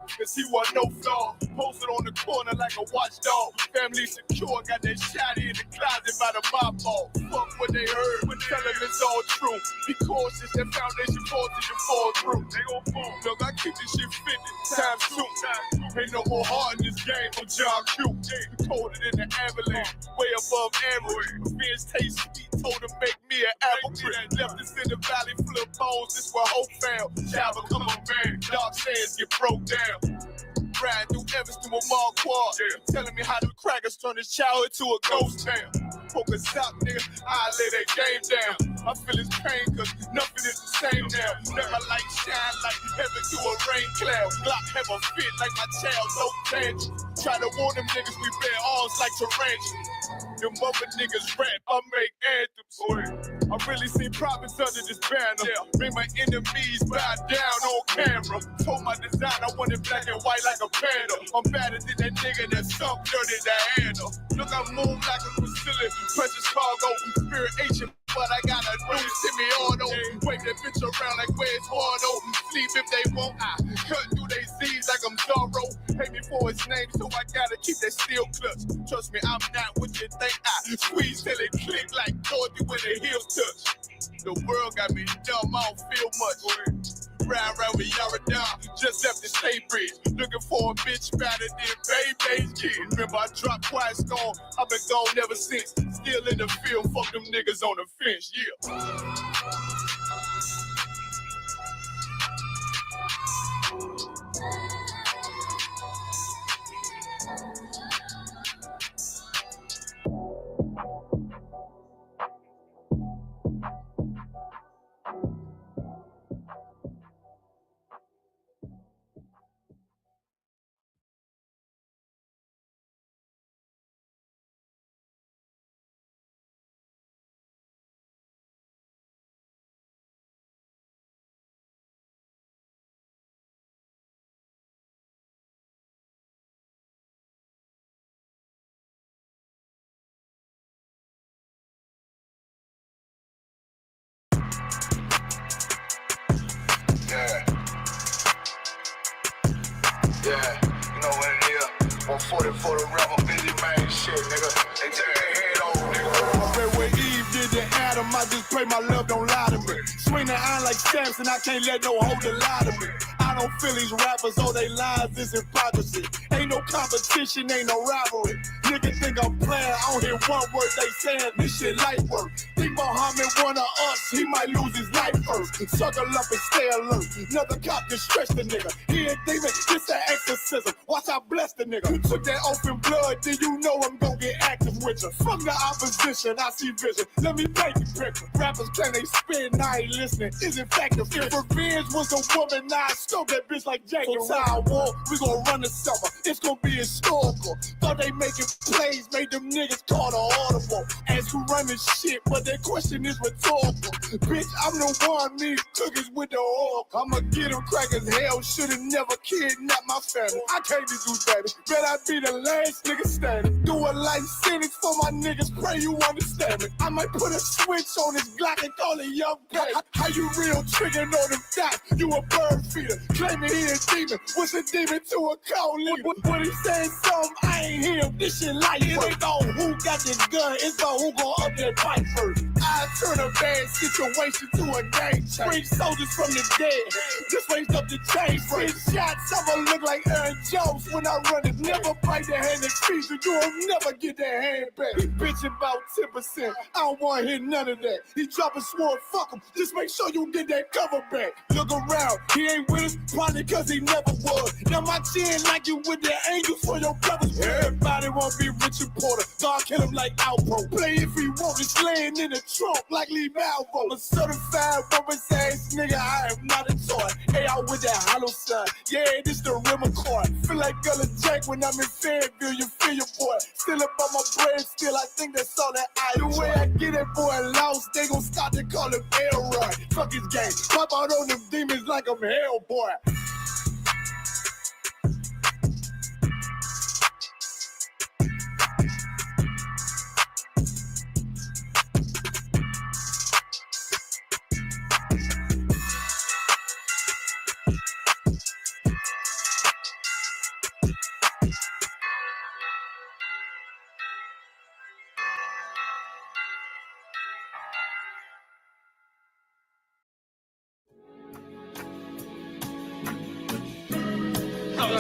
cause he wasn't no flaw. Posted on the corner like a watchdog. Family secure, got that shotty in the closet by the mop ball. Fuck what they heard, but tell them it's all true. Be cautious, that foundation falls till you fall through. They gon' fall. Look, I keep this shit 50 times 2. Ain't no more heart in this game from John Q. Colder than the avalanche, way above average. Vince taste sweet, told him make me an apple tree. Left us in the valley full of bones, this where hope found. Java, come on, man. Dark sands get broke down. Riding through Evanston with Mark Quad. Telling me how the crackers turn his childhood to a ghost town. Focus out, nigga, I lay that game down. I feel his pain, cause nothing is the same now. Let my light shine like heaven through a rain cloud. Glock have a fit like my child, no tangent. Try to warn them niggas, we bear arms like tarantulas. Them mother niggas rap, I make anthems. I really see prophets under this banner. Bring my enemies bow down on camera. Told my design I wanted black and white like a panda. I'm better than that nigga that sunk dirty to handle. Look, I move like a Brazilian, precious cargo, spirit ancient, but I got a new semi-auto. Wave that bitch around like where's Wardo. Sleep if they won't, I cut through they Z's like I'm Zorro. Pay me for his name, so I gotta keep that steel clutch. Trust me, I'm not what you think. I squeeze till it click like Dorothy when the heels touch. The world got me dumb, I don't feel much. Ride around with Yaradon, just left the state bridge. Looking for a bitch better than Baby's kid. Remember I dropped Quiet Storm, I've been gone ever since. Still in the field, fuck them niggas on the fence, yeah. Yeah, you know what it is. 140 for the rapper, busy man shit, nigga. They take their head over, nigga. I bet where Eve did to Adam, I just pray my love don't lie to me. Swing the iron like Samson, I can't let no holder lie to me. I don't feel these rappers, all they lies is hypocrisy. Ain't no competition, ain't no rivalry. Niggas think I'm playing, I don't hear one word they saying, this shit light work. Think Muhammad one of us, he might lose his life first. Suckle up and stay alert. Another cop can stretch the nigga. He ain't demon, this an exorcism. Watch I bless the nigga. You took that open blood, then you know I'm gonna get active with you. From the opposition, I see vision. Let me paint the picture. Rappers claim they spin, I ain't listening. Is it factive? If revenge was a woman, now I scope that bitch like Jake. So I war, we gon' run the summer. It's gon' be historical. Thought they making plays, made them niggas call the audible. As who run this shit, but their question is rhetorical. Bitch, I'm the one, me cookies with the oil. I'ma get them crackers, hell, should've never kidnapped my family. I can't be do baby, bet I be the last nigga standing. Do a life sentence for my niggas, pray you understand me. I might put a switch on this Glock and call it young pay. How you real tricking on them dots? You a bird feeder, claiming he a demon. What's a demon to a cold leader? What he saying something, I ain't hear him. This shit life it ain't on who got this gun, it's about who gon' up that pipe first. I turn a bad situation to a game change. Bring soldiers from the dead, just raised up the chain. Six shots, I'ma look like Aaron Jones when I run it. Never bite the hand that feeds you, you'll never get that hand back. He bitching about 10%, I don't wanna hear none of that. He dropping sword, fuck him, just make sure you get that cover back. Look around, he ain't with us, probably cause he never was. Now my chin like you with the angels for your brothers. Everybody wanna be Richard Porter, God kill him like Alpo. Play if he want, it's laying in the trunk like Lee Malvo. A certified rubber's ass nigga, I am not a toy. Hey, out with that hollow side, yeah, this the rim accord. Feel like Gullah Jack when I'm in Fayetteville, you feel your boy. Still up on my bread, still I think that's all that I do. The way I get it, boy, lost, they gon' start to call him Elroy. Fuck his game, pop out on them demons like I'm Hellboy.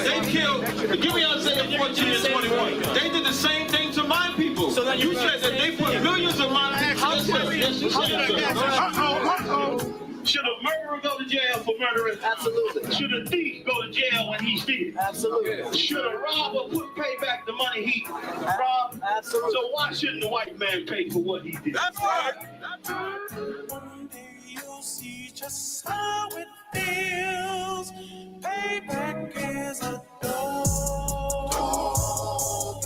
They killed, give me Isaiah 14 and 21. They did the same thing to my people. So you said that they put millions of my people. Should a murderer go to jail for murdering? Absolutely. Should a thief go to jail when he steals? Absolutely. Should a robber pay back the money he robbed? Absolutely. So why shouldn't the white man pay for what he did? That's right. One day you'll see just how it feels. Payback is a dog.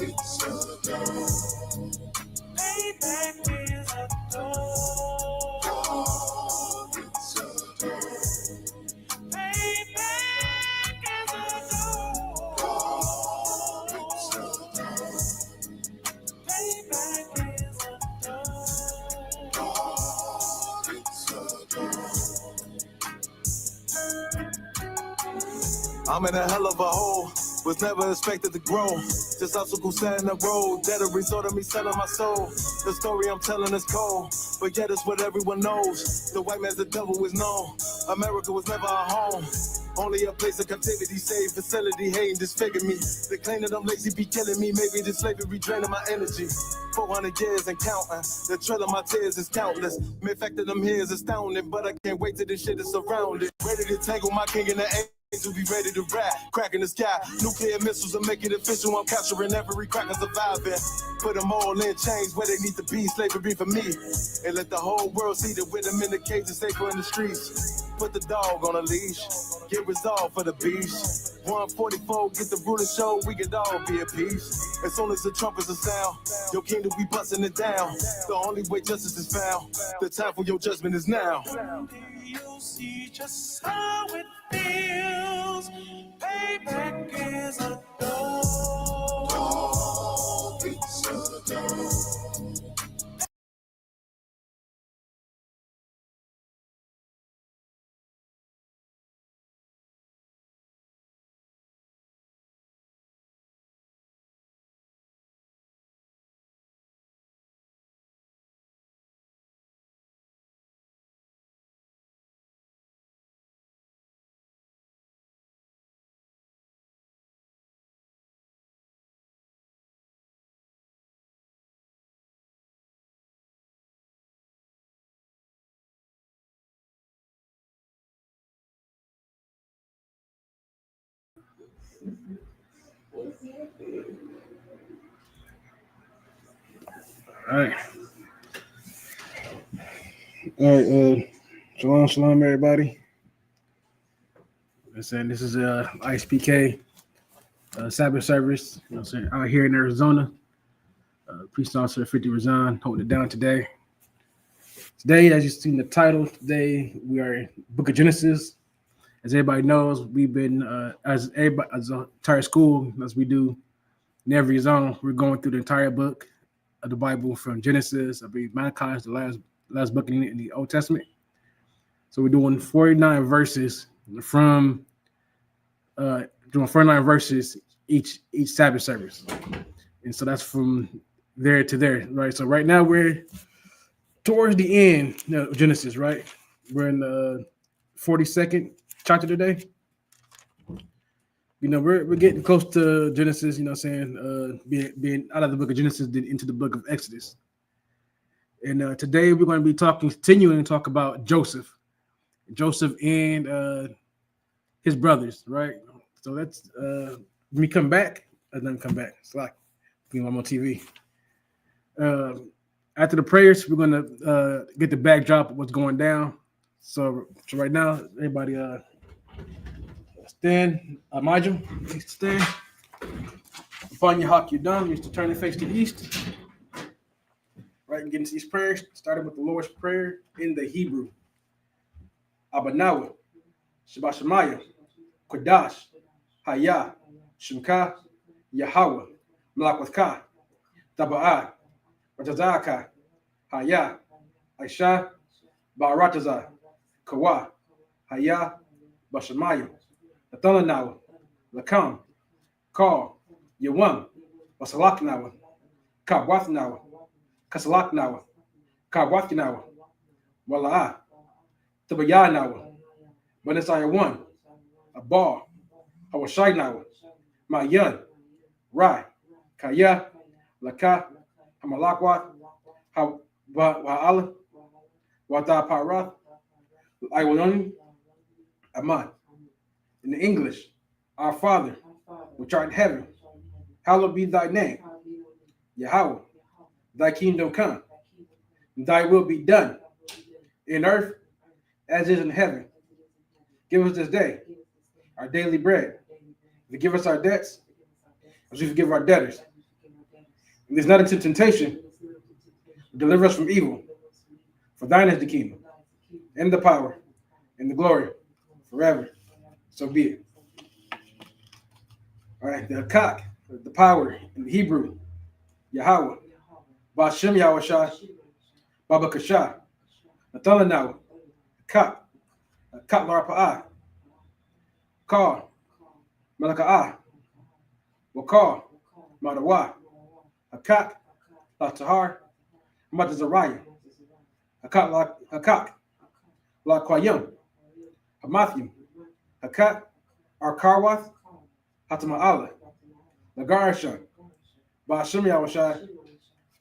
It's a dog. Payback is a dog. I'm in a hell of a hole, was never expected to grow. Just obstacles set in the road, that a result of me selling my soul. The story I'm telling is cold, but yet it's what everyone knows. The white man's the devil is known. America was never our home. Only a place of captivity, safe facility, hating disfigure me. They claim that I'm lazy, be killing me. Maybe this slavery draining my energy. 400 years and counting. The trail of my tears is countless. The fact that I'm here is astounding, but I can't wait till this shit is surrounded. Ready to tangle my king in the air. To be ready to rap, cracking the sky. Nuclear missiles will make it official. I'm capturing every crack and surviving. Put them all in chains where they need to be. Slavery for me. And let the whole world see that with them in the cages, safer in the streets. Put the dog on a leash. Get resolved for the beast. 144, get the ruler show. We could all be at peace. As soon as the trumpets are sound, your kingdom we busting it down. The only way justice is found. The time for your judgment is now. You'll see just how it feels. Payback is a dog. It's a dog. All right. Shalom, everybody. This is ISUPK Sabbath service. You know what I'm saying, out here in Arizona. Priest Officer 50 Razan holding it down today. Today, as you've seen the title, today we are in Book of Genesis. As everybody knows, we've been as an entire school, as we do in every zone, we're going through the entire book of the Bible from Genesis. I believe Malachi is the last book in the Old Testament. So we're doing 49 verses from each Sabbath service, and so that's from there to there, right? So right now we're towards the end of Genesis, right? We're in the 42nd chapter today. You know, we're getting close to Genesis, you know what I'm saying, being out of the book of Genesis into the book of Exodus. And today we're going to be continuing to talk about Joseph and his brothers, right? So that's when we come back, and then come back. It's like I'm on TV. After the prayers, we're going to get the backdrop of what's going down. So right now, everybody stand. Majum, please stand. Upon your hawk, you're done. You used to turn your face to the east. Right, and get into these prayers. Starting with the Lord's Prayer in the Hebrew. Abanawa, Shabbat Shemaya, Kodash, Haya, Shemka, Yahweh, Malakwatha, Taba'ah, Ratazaka, Haya, Aisha, Ba'arataza, Kawa, Haya, Bashemaya, Nathalanawa, Lakam, Kal, Yawam, Wasalaknawa, Kabwathnawa, Kasalaknawa, Kabwathnawa, Wala'ah, Tabayanawa, Banisaya 1, Abar, Awashaynawa, Mayan, Rai, Kaya, Laka, Hamalakwa, Wa'ala, Wata Parath, Iwaloni, Aman. In the English, our Father, which art in heaven, hallowed be thy name. Yahweh, thy kingdom come, thy will be done in earth as it is in heaven. Give us this day our daily bread. Forgive us our debts as we forgive our debtors. And lead us not into temptation, but deliver us from evil. For thine is the kingdom, and the power, and the glory, forever. So be it. All right, the cock, the power in the Hebrew, Yahweh, Bashem Yahushai, Baba Kashah, Nathalanahu, Kak, Larpa'ah, Kar, Malaka'ah, Wakar, Madawa, Hakak, Latahar, Matazariah, Hakak, Laquayim, Hamathim, Hakak, Arkarwath, Hatama'ala, Lagarashan, Bashem Yahushai,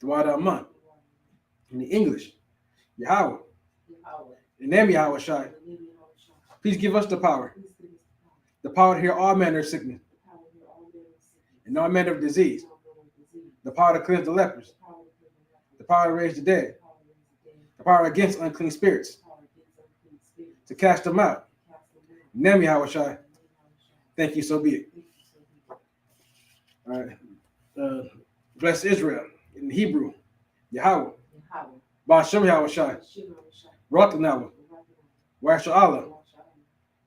Dwada Aman. In the English, Yahweh, in the name of Yahushai, please give us the power to heal all manner of sickness and all manner of disease, the power to cleanse the lepers, the power to raise the dead, the power against unclean spirits, to cast them out. In the name of Yahushai, thank you, so be it. All right. Bless Israel in Hebrew, Yahweh, Bashem Yahushai, Ratanawa, Washa'ala,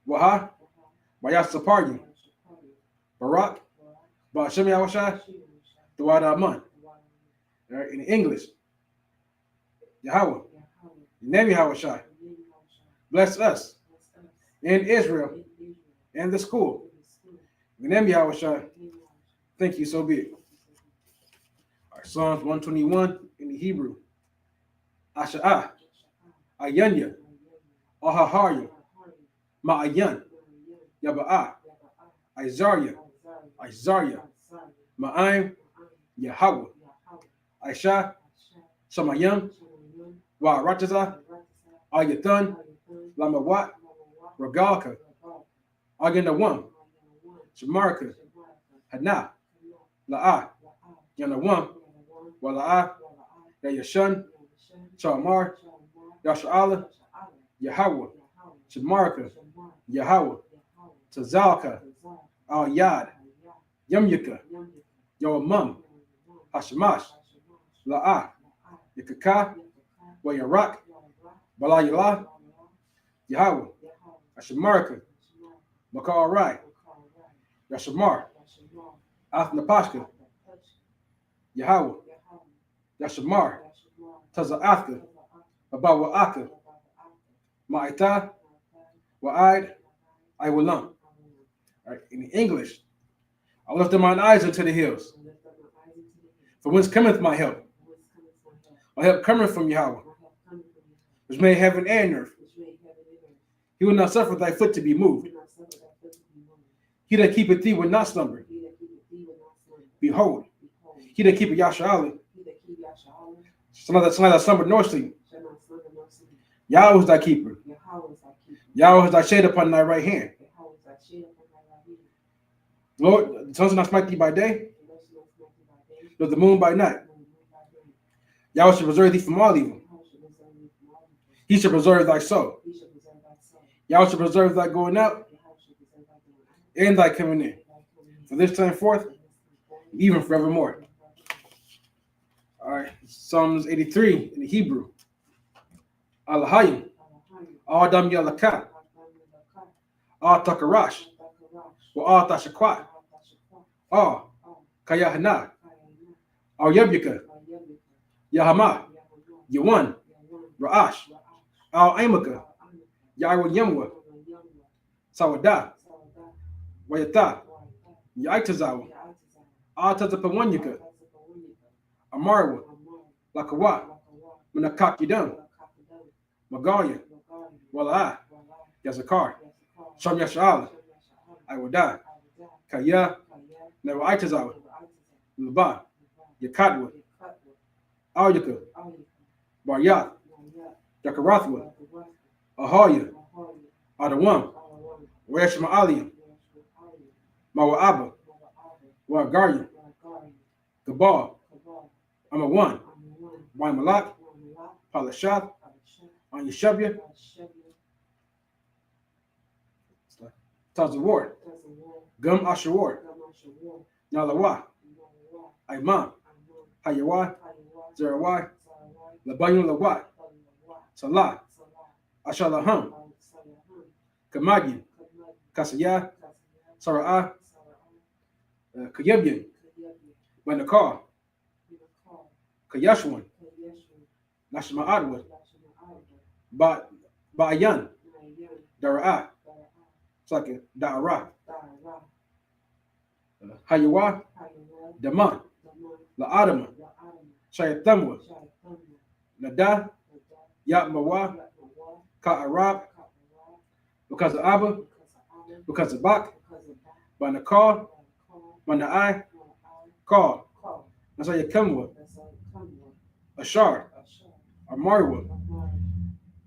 Waha, Wayasaparyu, Barak, Bashem Yahushai, Dawada Aman. In English, Yahweh, in the name of Yahushai, bless us in Israel and the school. In the name of Yahushai, thank you, so be it. Psalms 121 in the Hebrew. Asha'ah, Ayanya, Ahaharya, Ma'ayan, Yaba'ah, Isaiah, Ma'aim, Yahweh, Aisha, Shamayam, Wa'arataza, Ayathan, Lamawat, Ragalka, Aganawam, Shamarka, Hana, La'ah, Yanawam, Wala'ah, Yashan, Shamar, Yasha'ala, Yahweh, Shamarka, Yahweh, Tazalka, Al Yad, Yamyaka, Yoamam, Hashamash, La'ah, Yakaka, Wayarak, Balayala, Yahweh, Ashamarka, Makarai, Yashamar, Athnapashka, Yahweh, Yashamar, Taza'athka, Abawa'aka, Ma'ita, Wa'id, Iwalam. All right, in English, I lift up mine eyes unto the hills. For whence cometh my help? My help cometh from Yahweh, which made heaven and earth. He will not suffer thy foot to be moved. He that keepeth thee will not slumber. Behold, he that keepeth Yasha'ala, shall not slumber nor sleep. Yahweh is thy keeper. Yahweh is thy shade upon thy right hand. Lord, the sun shall not smite thee by day, nor the moon by night. Yahweh shall preserve thee from all evil. He shall preserve thy soul. Yahweh shall preserve thy going out and thy coming in, from this time forth, even forevermore. All right, Psalms 83 in the Hebrew. Alahayim, Adam Yalaka, Al Takarash, Wa Al Tashakwat, Al Kayahana, Al Yabuka, Yahama, Yawan, Ra'ash, Al Amaka, Yahweh Yamwa, Sawada, Wayata, Yaitazawa, Al Tatapawanyaka, Amarwa, Lakawa, Manakakidam, Magalia, Wala, Yazakar, Sham Yasha'ala, Iwada, Kaya, Never Aitazawa, Laba, Yakatwa, Alyaka, Baryat, Yakarathwa, Ahaya, Adawam, Reshma Aliyam, Mawa'aba, Wagaryam, Gabal, Amawan, Waimalak, Palashat, Anyashabya, Tazawar, Gum Ashawar, Nalawa, Imam, Hayawa, Zerawai, Labayun Lawai, Salah, Ashalaham, Kamagin, Kasaya, Sara'ah, Kayabyan, Banakar, Kayashwan, Nashma Adwa, Ba'ayan, Dara'ah, Saka, Da'ara, Hayawa, Daman, La'adama, Shayathamwa, Nada, Yatmawa, Ka'arab, because of Abba, because of Bak, Banakar, Mana'ai, Kar, Nasayakemwa, Ashar, Amarwa,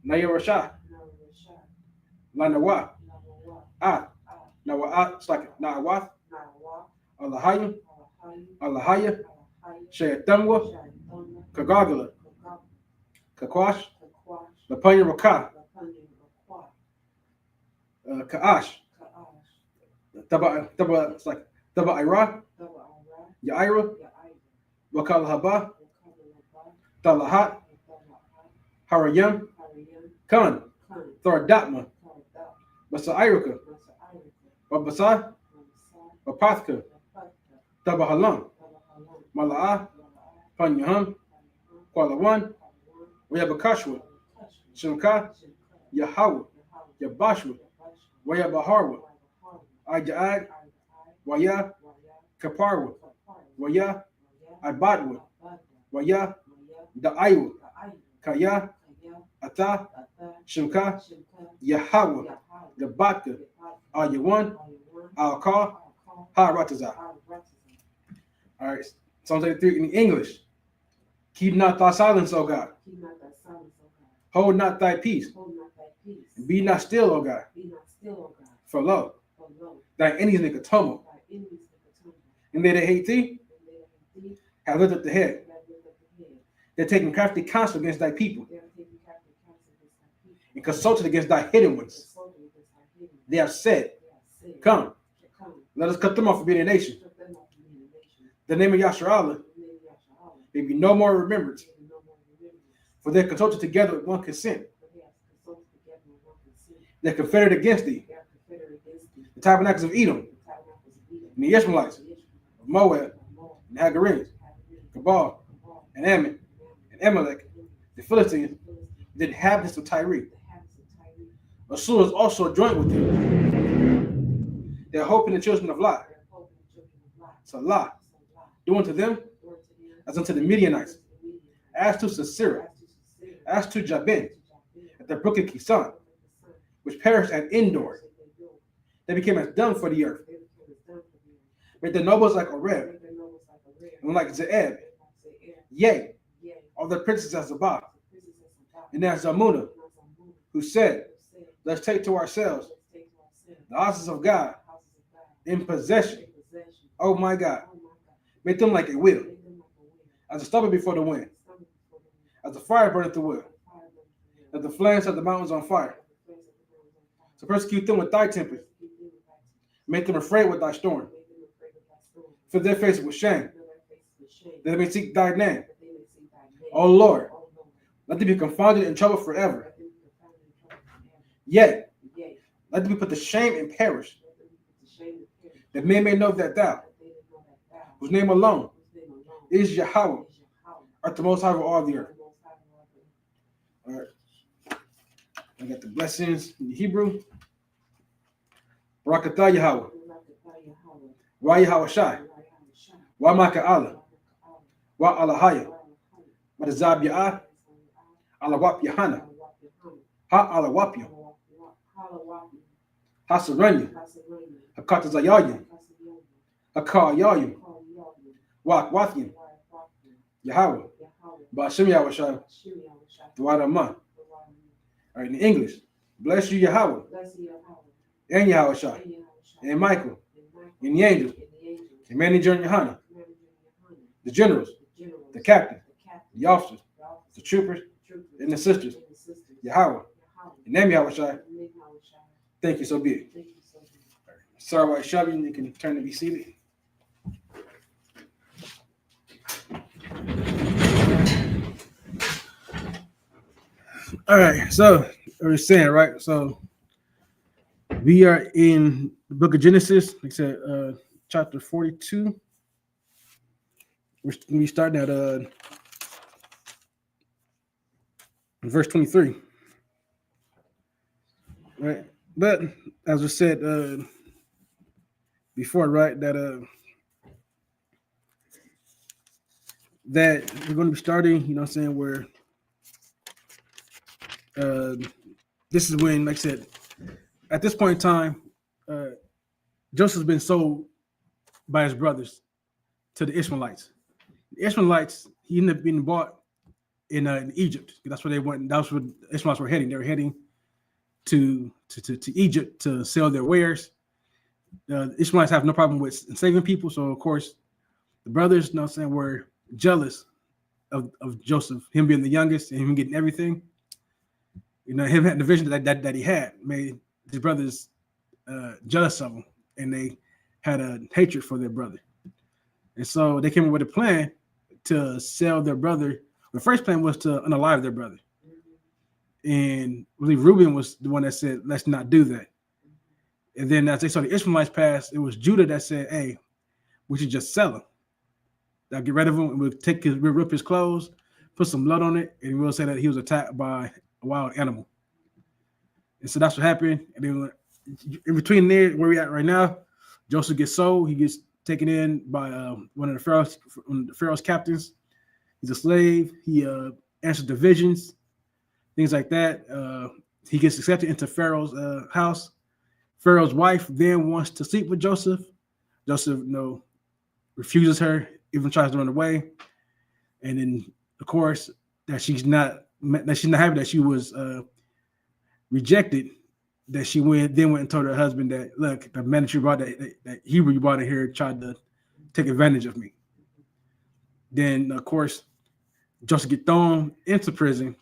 Nayarashah, Lanawa, At, Nawa'at, Saka, Na'awath, Allahayim, Allahaya, Shayathamwa, Kagagala, Kakwash, Lapanya Rakah, Ka'ash, Taba Ira, Yaira, Wakal Haba, Talahat, Harayam, Khan, Thordatma, Basa Irika, Babasa, Bapathka, Taba Halam, Mala'ah, Panyaham, Kualawan, Wayabakashwa, Shimka, Yahawa, Yabashwa, Wayabaharwa, Aja'ad, Waya, Kaparwa, Waya, Ibadwa, Waya, Da'aywa, Kaya, Ata, Shimka, Yahawa, Gabatka, Ayawan, Al-Ka, Ha-Rataza. All right, Psalm 33 in English. Keep not thy silence, O God. Hold not thy peace. And be not still, O God. For lo, thy enemies make a tumult. And they that hate thee have lifted up the head. They're taking crafty counsel against thy people and consulted against thy hidden ones. They have said, come, let us cut them off from being a nation. The name of Yasharallah may be no more remembered, for they consulted together with one consent. They confederate against thee, the tabernacles of Edom, and the Ishmaelites, of Moab, and Hagarenes, Cabal, and Ammon, and Amalek, the Philistines, the inhabitants of Tyre. Assur is also joined with them. They are hoping the children of Lot. Salah, do unto them as unto the Midianites, as to Sisera, as to Jabin, at the brook of Kisan, which perished at Endor. They became as dung for the earth. Made the nobles like Oreb, and like Zeeb. Yea, all the princes as Sabbath, and as Zamuna, who said, let's take to ourselves the houses of God in possession. Oh my God. Make them like a wheel, as a stubble before the wind, as the fire burneth the wood, as the flames set the mountains on fire. So persecute them with thy tempest, make them afraid with thy storm. Fill their faces with shame, that they may seek thy name. O Lord, let them be confounded in trouble forever. Yea, let them be put to shame and perish, that men may know that thou, whose name alone is Yahweh, art the most high of all the earth. All right. I got the blessings in the Hebrew. Barakatah Yahweh. Wa Yahweh Shai. Wa Maka Allah. Wa Alahaya. Wa Zab Ya'ah. Alawap Yahana. Ha Alawapya. Ha Saranya. Hakata Zayaya. Akal Yayu, Wathian, Yahweh, Bashim Yahushua, Dwadaman. All right, in English, bless you, Yahweh, and Yahushua, and Michael, and the angels, commanding General Yohana, the generals, the captain, the officers, the troopers, and the sisters, Yahweh, in the name of Yahushua. Thank you, so be it. Sorry about shoving. You can turn to be seated. All right, so I was saying, right? So we are in the book of Genesis, like I said, chapter 42. We starting at verse 23. Right? But as I said before, right, that we're going to be starting, you know what I'm saying, where this is when, like I said, at this point in time, Joseph's been sold by his brothers to the Ishmaelites. The Ishmaelites, he ended up being bought in Egypt. That's where they went. That's where the Ishmaelites were heading. They were heading to Egypt to sell their wares. The Ishmaelites have no problem with enslaving people. So, of course, the brothers, you know what I'm saying, were jealous of Joseph, him being the youngest and him getting everything. You know, him having the vision that he had made his brothers jealous of him, and they had a hatred for their brother. And so they came up with a plan to sell their brother. The first plan was to unalive their brother. And I believe Reuben was the one that said, let's not do that. And then as they saw the Ishmaelites pass, it was Judah that said, hey, we should just sell him. I'll get rid of him, and we'll rip his clothes, put some blood on it, and we'll say that he was attacked by a wild animal. And so that's what happened. And then in between there, where we're at right now, Joseph gets sold. He gets taken in by one of the Pharaoh's captains. He's a slave. He answers the visions, things like that. He gets accepted into Pharaoh's house. Pharaoh's wife then wants to sleep with Joseph. Joseph, refuses her, even tries to run away. And then, of course, that she's not happy that she was rejected. That she went and told her husband that, look, the man that you brought that Hebrew you brought in here tried to take advantage of me. Then, of course, Joseph gets thrown into prison.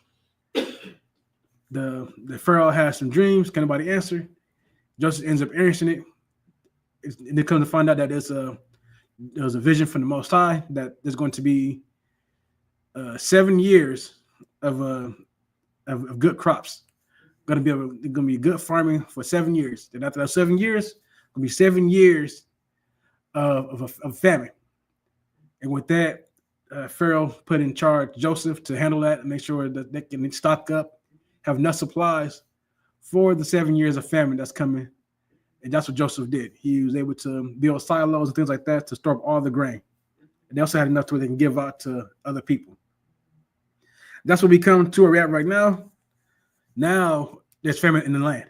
The Pharaoh has some dreams. Can nobody answer? Joseph ends up answering it. And they come to find out that there was a vision from the Most High that there's going to be 7 years of good crops. Going to be good farming for 7 years. Then after that 7 years, going to be 7 years of famine. And with that, Pharaoh put in charge Joseph to handle that and make sure that they can stock up, have enough supplies for the 7 years of famine that's coming. And that's what Joseph did. He was able to build silos and things like that to store up all the grain. And they also had enough to where they can give out to other people. That's what we come to where we're at right now. Now there's famine in the land.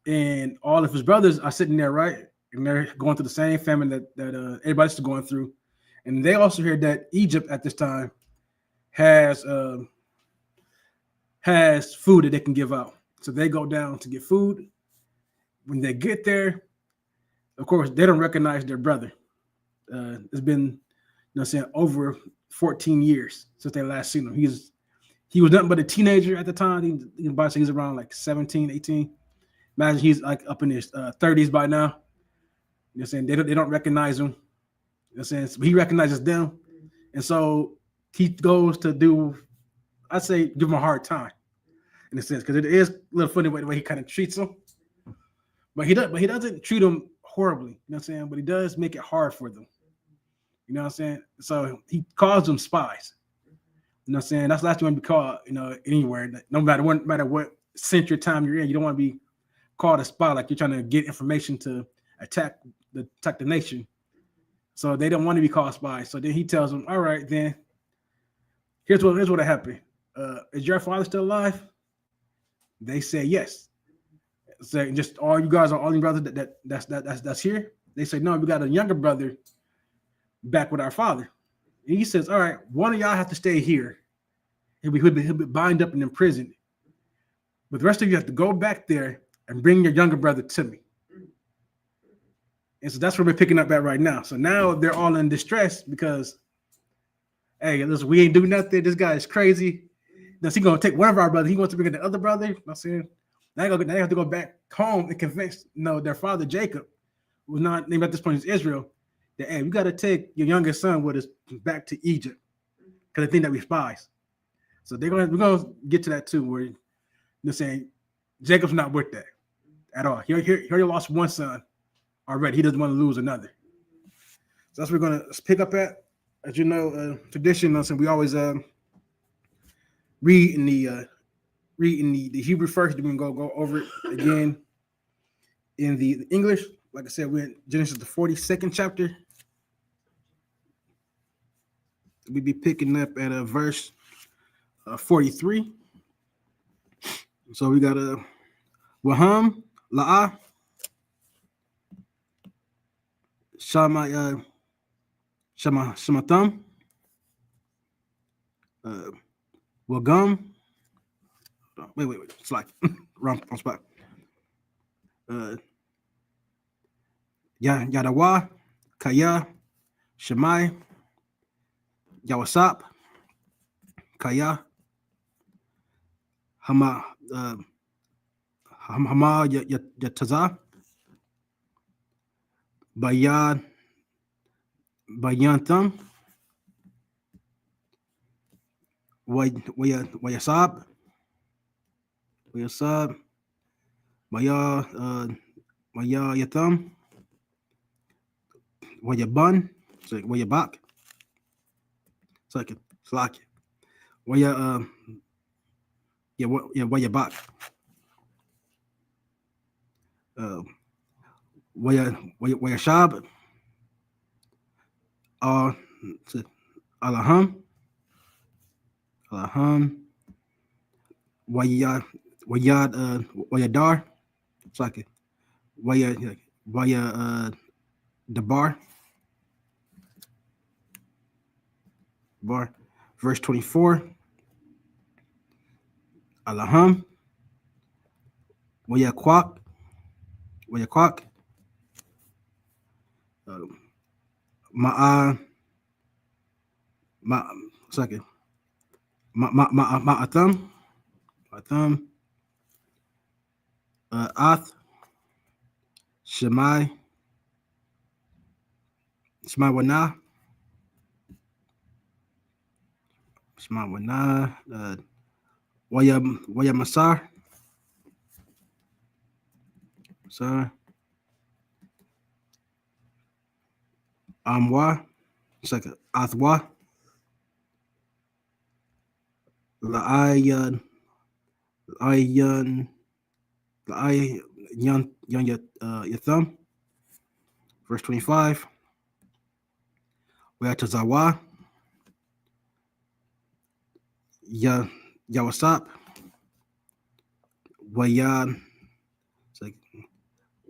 And all of his brothers are sitting there, right? And they're going through the same famine that everybody else is going through. And they also hear that Egypt at this time has food that they can give out. So they go down to get food. When they get there, of course, they don't recognize their brother. It's been, over 14 years since they last seen him. He was nothing but a teenager at the time. He's around like 17, 18. Imagine he's like up in his 30s by now. You know what I'm saying? They don't recognize him. You know what I'm saying? So he recognizes them. And so he goes to give him a hard time in a sense, because it is a little funny the way he kind of treats them. But he doesn't treat them horribly, you know what I'm saying? But he does make it hard for them. You know what I'm saying? So he calls them spies. You know what I'm saying? That's what you want to be called, anywhere. No matter what century time you're in, you don't want to be called a spy like you're trying to get information to attack the nation. So they don't want to be called spies. So then he tells them, all right, then here's what happened. Is your father still alive? They say yes. So just all you guys are all your brothers that's here. They say, no, we got a younger brother back with our father. And he says, all right, one of y'all have to stay here. He'll be bound up and imprisoned. But the rest of you have to go back there and bring your younger brother to me. And so that's where we're picking up at right now. So now they're all in distress because, hey, listen, we ain't doing nothing. This guy is crazy. Now he's going to take one of our brothers. He wants to bring in the other brother. You know what I'm saying? Now they have to go back home and convince their father, Jacob, who's not named at this point is Israel, that, hey, we got to take your youngest son with us back to Egypt because they think that we spies. So we're going to get to that too, where they're saying Jacob's not with that at all. He already lost one son already. He doesn't want to lose another. So that's what we're going to pick up at. As you know, tradition, so we always read in the Hebrew first. We're going to go over it again in the English. Like I said, we're in Genesis, the 42nd chapter. We'll be picking up at verse 43. So we got Waham, La'ah, Shamatham, Wagam. Wait. It's like wrong spot. Yadawa, Kaya, Shemai, Yawasap, Kaya, Hama Yataza, Bayantham, Wayasab, Maya Yatham, Wayaban, Wayabak, second, Slack, Wayabak, Wayashab, Alaham, Wayadar, second, Dabar, verse 24, Alaham, Wayakwak, Ma'atham, Ath, Shemai Wana, Waya Masar, Sir, Amwa, second, Athwa, La'ayan, Yatham, verse 25, Wayatazawa, Yawasap,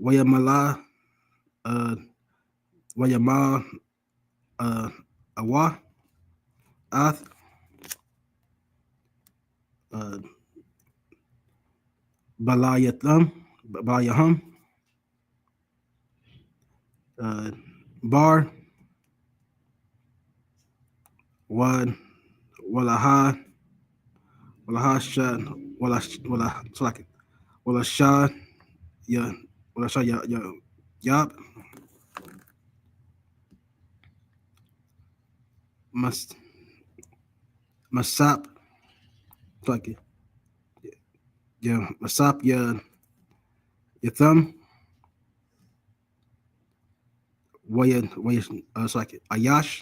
Wayamala, Wayama, Awa, Ath, Balayaham, Bar, Walahashad, Yab, Masap, Masap, Yatham, Ayash,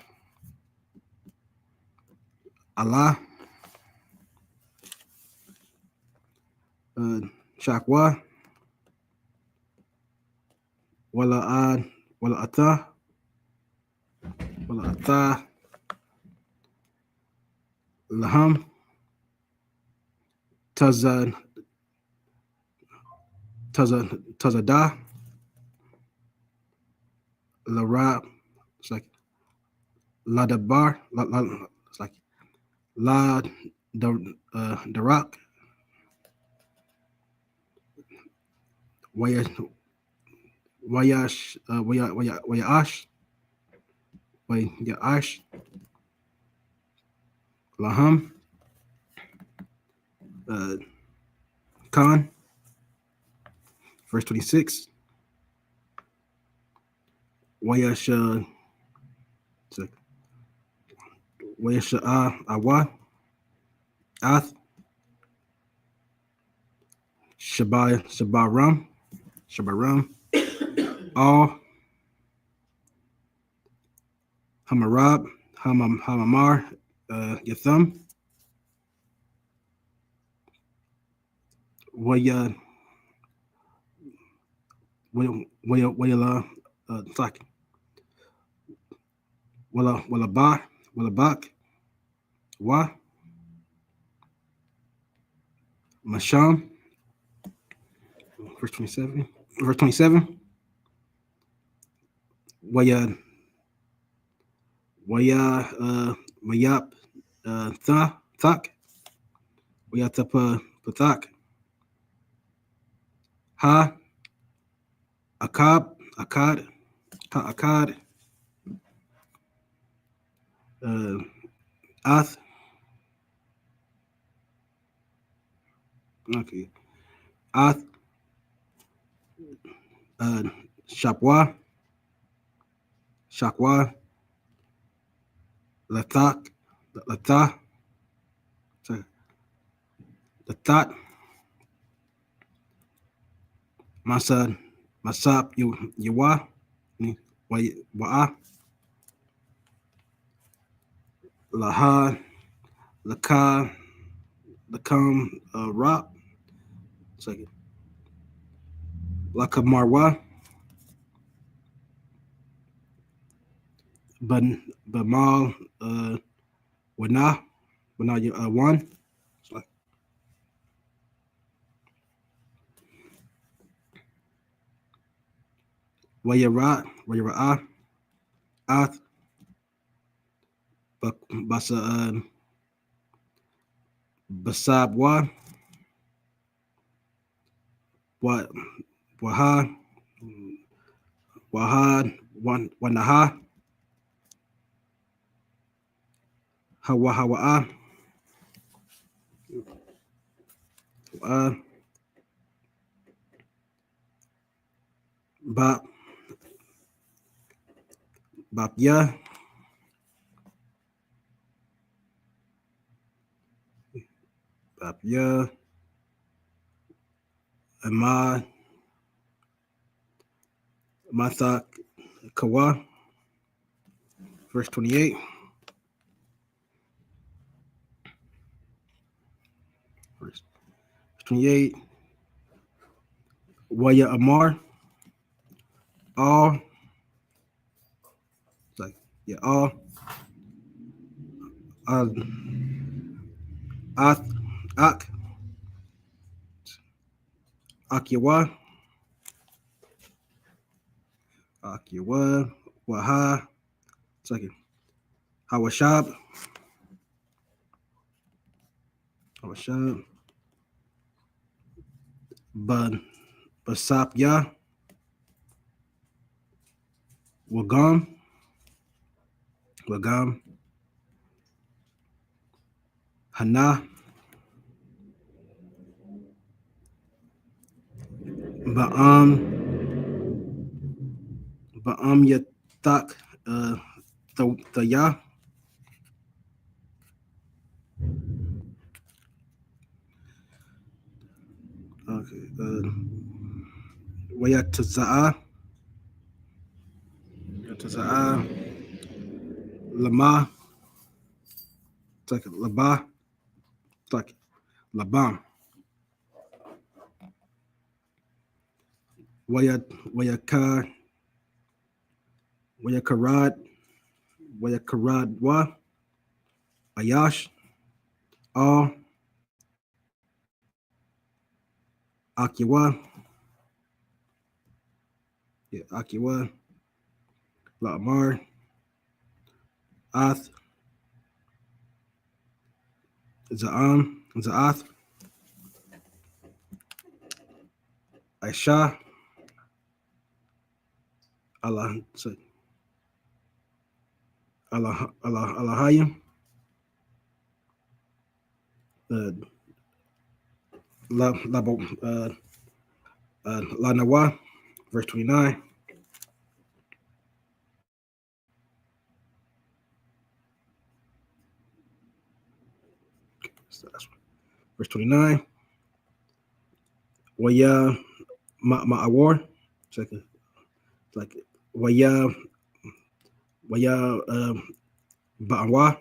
Allah, Shakwa, Wala'atha, Laham, Tazada, La Ra, it's like La Dabar, it's like La the Rock, Waya Wayash, Wayash, Wayash, Laham, uh, Khan, verse 26, Wayash, it's like Wayash Awa, Ath, Shabaram, All, Hamarab, Hamamar, Yatham, Waya, Wayala, Tlak, Wallabak, Wa, Masham, verse 27, Waya, Mayap, Thak, Wayatapa, Pathak, Ha, Akkad, Ath, okay, Ath, Shapwa, Shakwa, Lathak, Latha, Lathat, Masap, Yuwa, Wa'a, Laha, Laka, Lakam, Ra, second, Lakamarwa, Bamal, Wana, one, Wayara, Ath, Basa, Basabwa, Waha, Wanaha, Hawahawa'a, Bap, Bapya, Ahmad, Mathak, Kawa, verse 28. Verse 28. Waya Amar, all, like, yeah, all, Ath, Ak, Akiwa, Waha, second, Hawashab, Basapya, Wagam, Hana, Ba'am Yatak, Thaya, okay, Wayataza'a, Lama, second, Laba, second, Labam, Wayakarad, Wayakaradwa, Ayash, all, Akiwa, Lamar, Ath, Zaath, Aisha, Allah, Allahayim, La Nawa, verse 29. Verse 29. Waya Ma'awar. Second. Like Waya Ba'awa.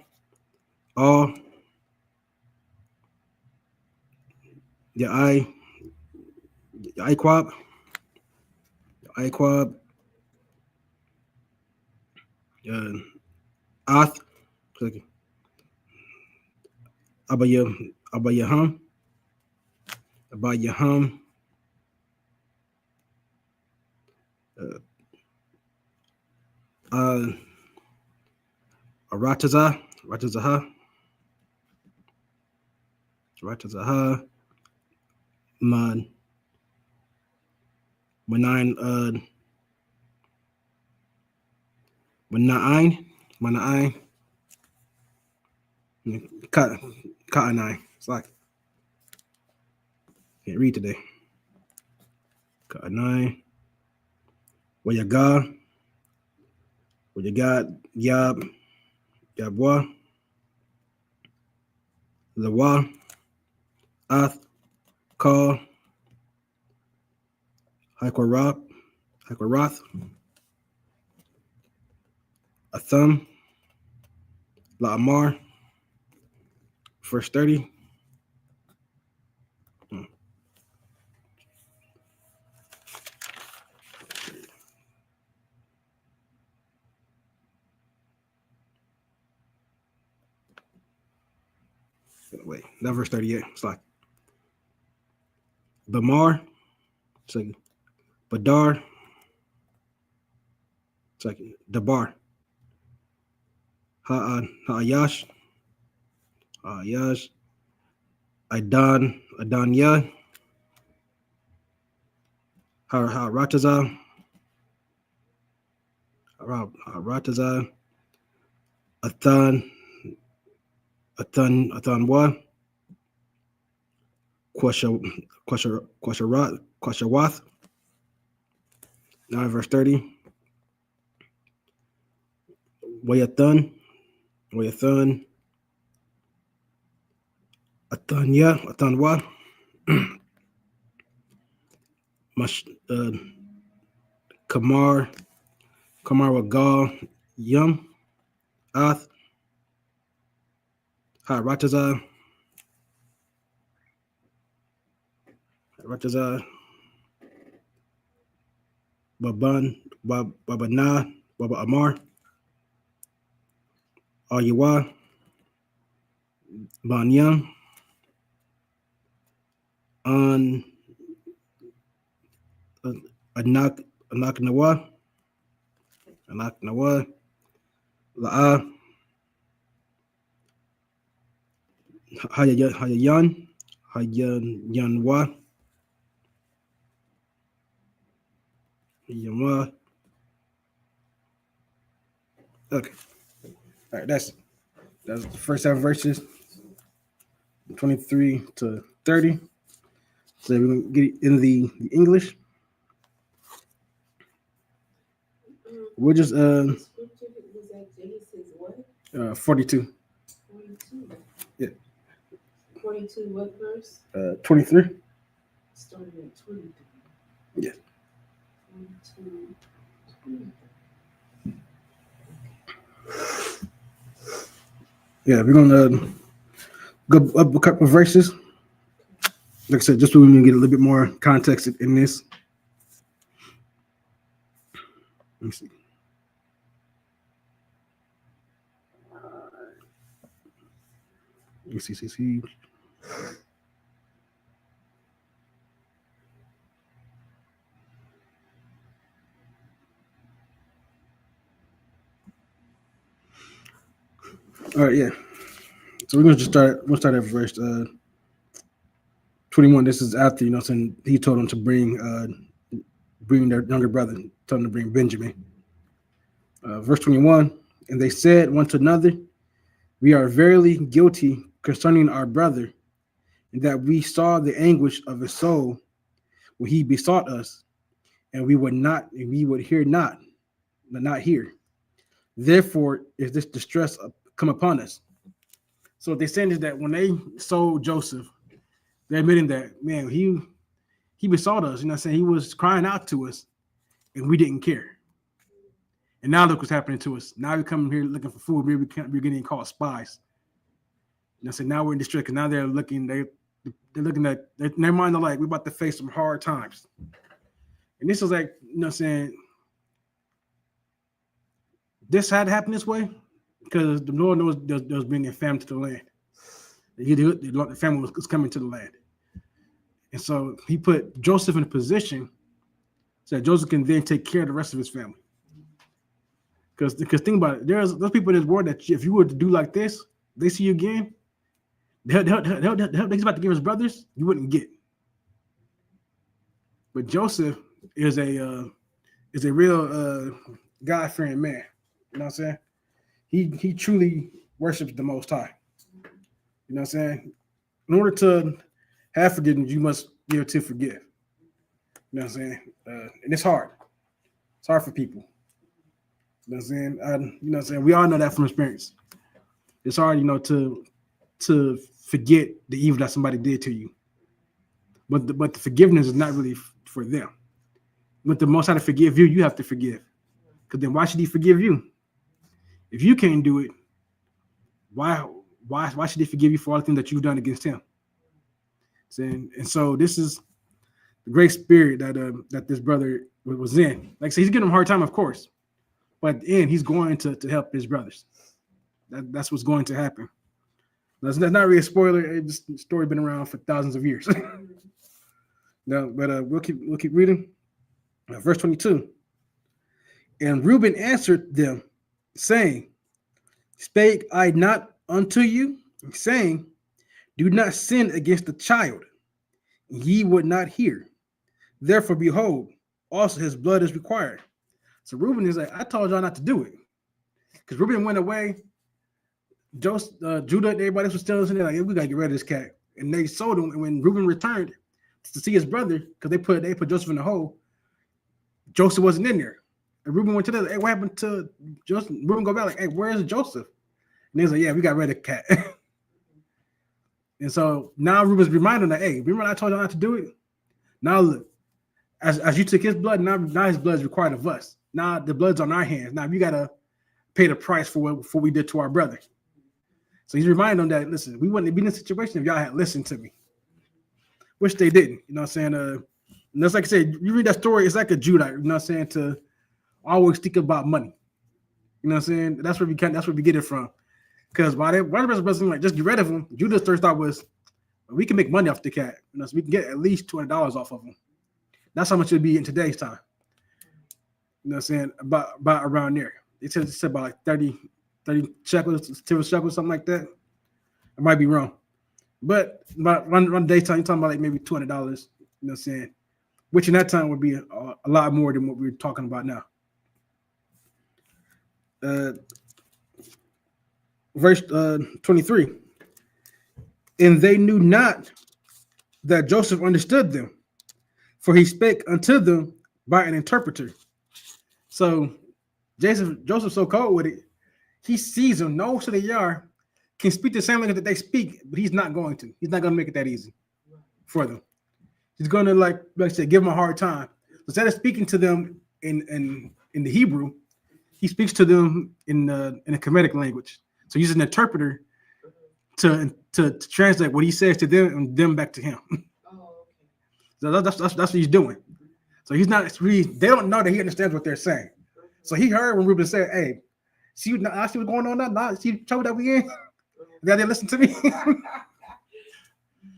All. Your Iquab. Ath. Second. Abayaham. Ratazaha, Mana'ain, Ka'anai. It's like can't read today. Ka'anai, Wayaga, Yabwa, Lawa, Ath, Ka, Hakwarath, Atham, La'amar, verse 30. Wait, not verse 38. It's like Bamar, it's like Badar, it's like Dabar, Ha'ayash, Adanya, Rataza, Athanwa, Quashawath. Now verse 30. Wayathan, Athanwa, Kamar Wagal, Yum, Ath, Rataza, Babana, Baba Amar, Ayawa, Banyam, Anak Nawa, La'a, Hayanwa, Okay. All right, that's the first 7 verses, 23 to 30. So we're gonna get in the English. We'll just Was that Genesis what? 42. 42. Yeah. 42 what verse? 23. Starting at 23. Yeah. 22, 23. Yeah, we're gonna go up a couple of verses. Like I said, just so we can get a little bit more context in this. Let me see. Let me see. All right, yeah. So we're gonna just start. We'll start at verse 21. This is after, saying he told them to bring their younger brother, told them to bring Benjamin. Verse 21. And they said one to another, "We are verily guilty concerning our brother, and that we saw the anguish of his soul when he besought us, and we would hear not hear. Therefore is this distress come upon us." So what they're saying is that when they sold Joseph, they're admitting that, man, he besought us, saying, he was crying out to us and we didn't care. And now look what's happening to us. Now we come here looking for food. We're getting called spies. So now we're in distress, because now they're looking at, in their mind, they're like, we're about to face some hard times. And this is like, saying, this had to happen this way because the Lord knows there was bringing famine to the land. The famine was coming to the land. And so he put Joseph in a position so that Joseph can then take care of the rest of his family. Because think about it, there's people in this world that if you were to do like this, they see you again, the help he's about to give his brothers, you wouldn't get. But Joseph is a real God-fearing man. You know what I'm saying? He truly worships the Most High. You know what I'm saying? In order to have forgiveness, you must be able to forgive. You know what I'm saying? And it's hard. It's hard for people. You know what I'm saying? We all know that from experience. It's hard, to forget the evil that somebody did to you. But the forgiveness is not really for them. But the Most High to forgive you, you have to forgive. Because then why should he forgive you? If you can't do it, why should he forgive you for all the things that you've done against him? And so this is the great spirit that this brother was in. Like I said, he's giving him a hard time, of course. But at the end, he's going to help his brothers. That's what's going to happen. That's not really a spoiler. This story been around for thousands of years. No, but we'll keep reading. Verse 22. And Reuben answered them, saying, "Spake I not unto you, saying, do not sin against the child, and ye would not hear. Therefore, behold, also his blood is required." So Reuben is like, I told y'all not to do it. Because Reuben went away. Judah, everybody else was still listening. Like, hey, we got to get rid of this cat. And they sold him. And when Reuben returned to see his brother, because they put Joseph in the hole, Joseph wasn't in there. And Reuben went to them, hey, what happened to Joseph? Reuben go back like, hey, where is Joseph? And he's like, yeah, we got rid of the cat. And so now Reuben's reminding them, hey, remember I told you not to do it? Now look, as you took his blood, now his blood is required of us. Now the blood's on our hands. Now you got to pay the price for what we did to our brother. So he's reminding them that, listen, we wouldn't be in this situation if y'all had listened to me. Which they didn't. You know what I'm saying? And that's like I said, you read that story, it's like a Judah, you know what I'm saying, to always think about money. You know what I'm saying? That's where we get it from. Because why the brothers like, just get rid of him. Judah's first thought was, we can make money off the cat. So we can get at least $200 off of him. That's how much it would be in today's time. You know what I'm saying? About around there. It said about like 30 shekels, silver shekels, something like that. I might be wrong. But about one daytime, you're talking about like maybe $200, you know what I'm saying? Which in that time would be a lot more than what we're talking about now. Verse 23. And they knew not that Joseph understood them, for he spake unto them by an interpreter. So Joseph's so cold with it, he sees them, knows who they are, can speak the same language that they speak, but he's not going to. He's not going to make it that easy for them. He's going to, like I said, give them a hard time. Instead of speaking to them in the Hebrew, he speaks to them in a Kemetic language. So he's an interpreter to translate what he says to them and them back to him. Oh, So that's what he's doing. So he's not really, they don't know that he understands what they're saying. So he heard when Reuben said, hey, see what's going on now? See the trouble that we in? They didn't listen to me.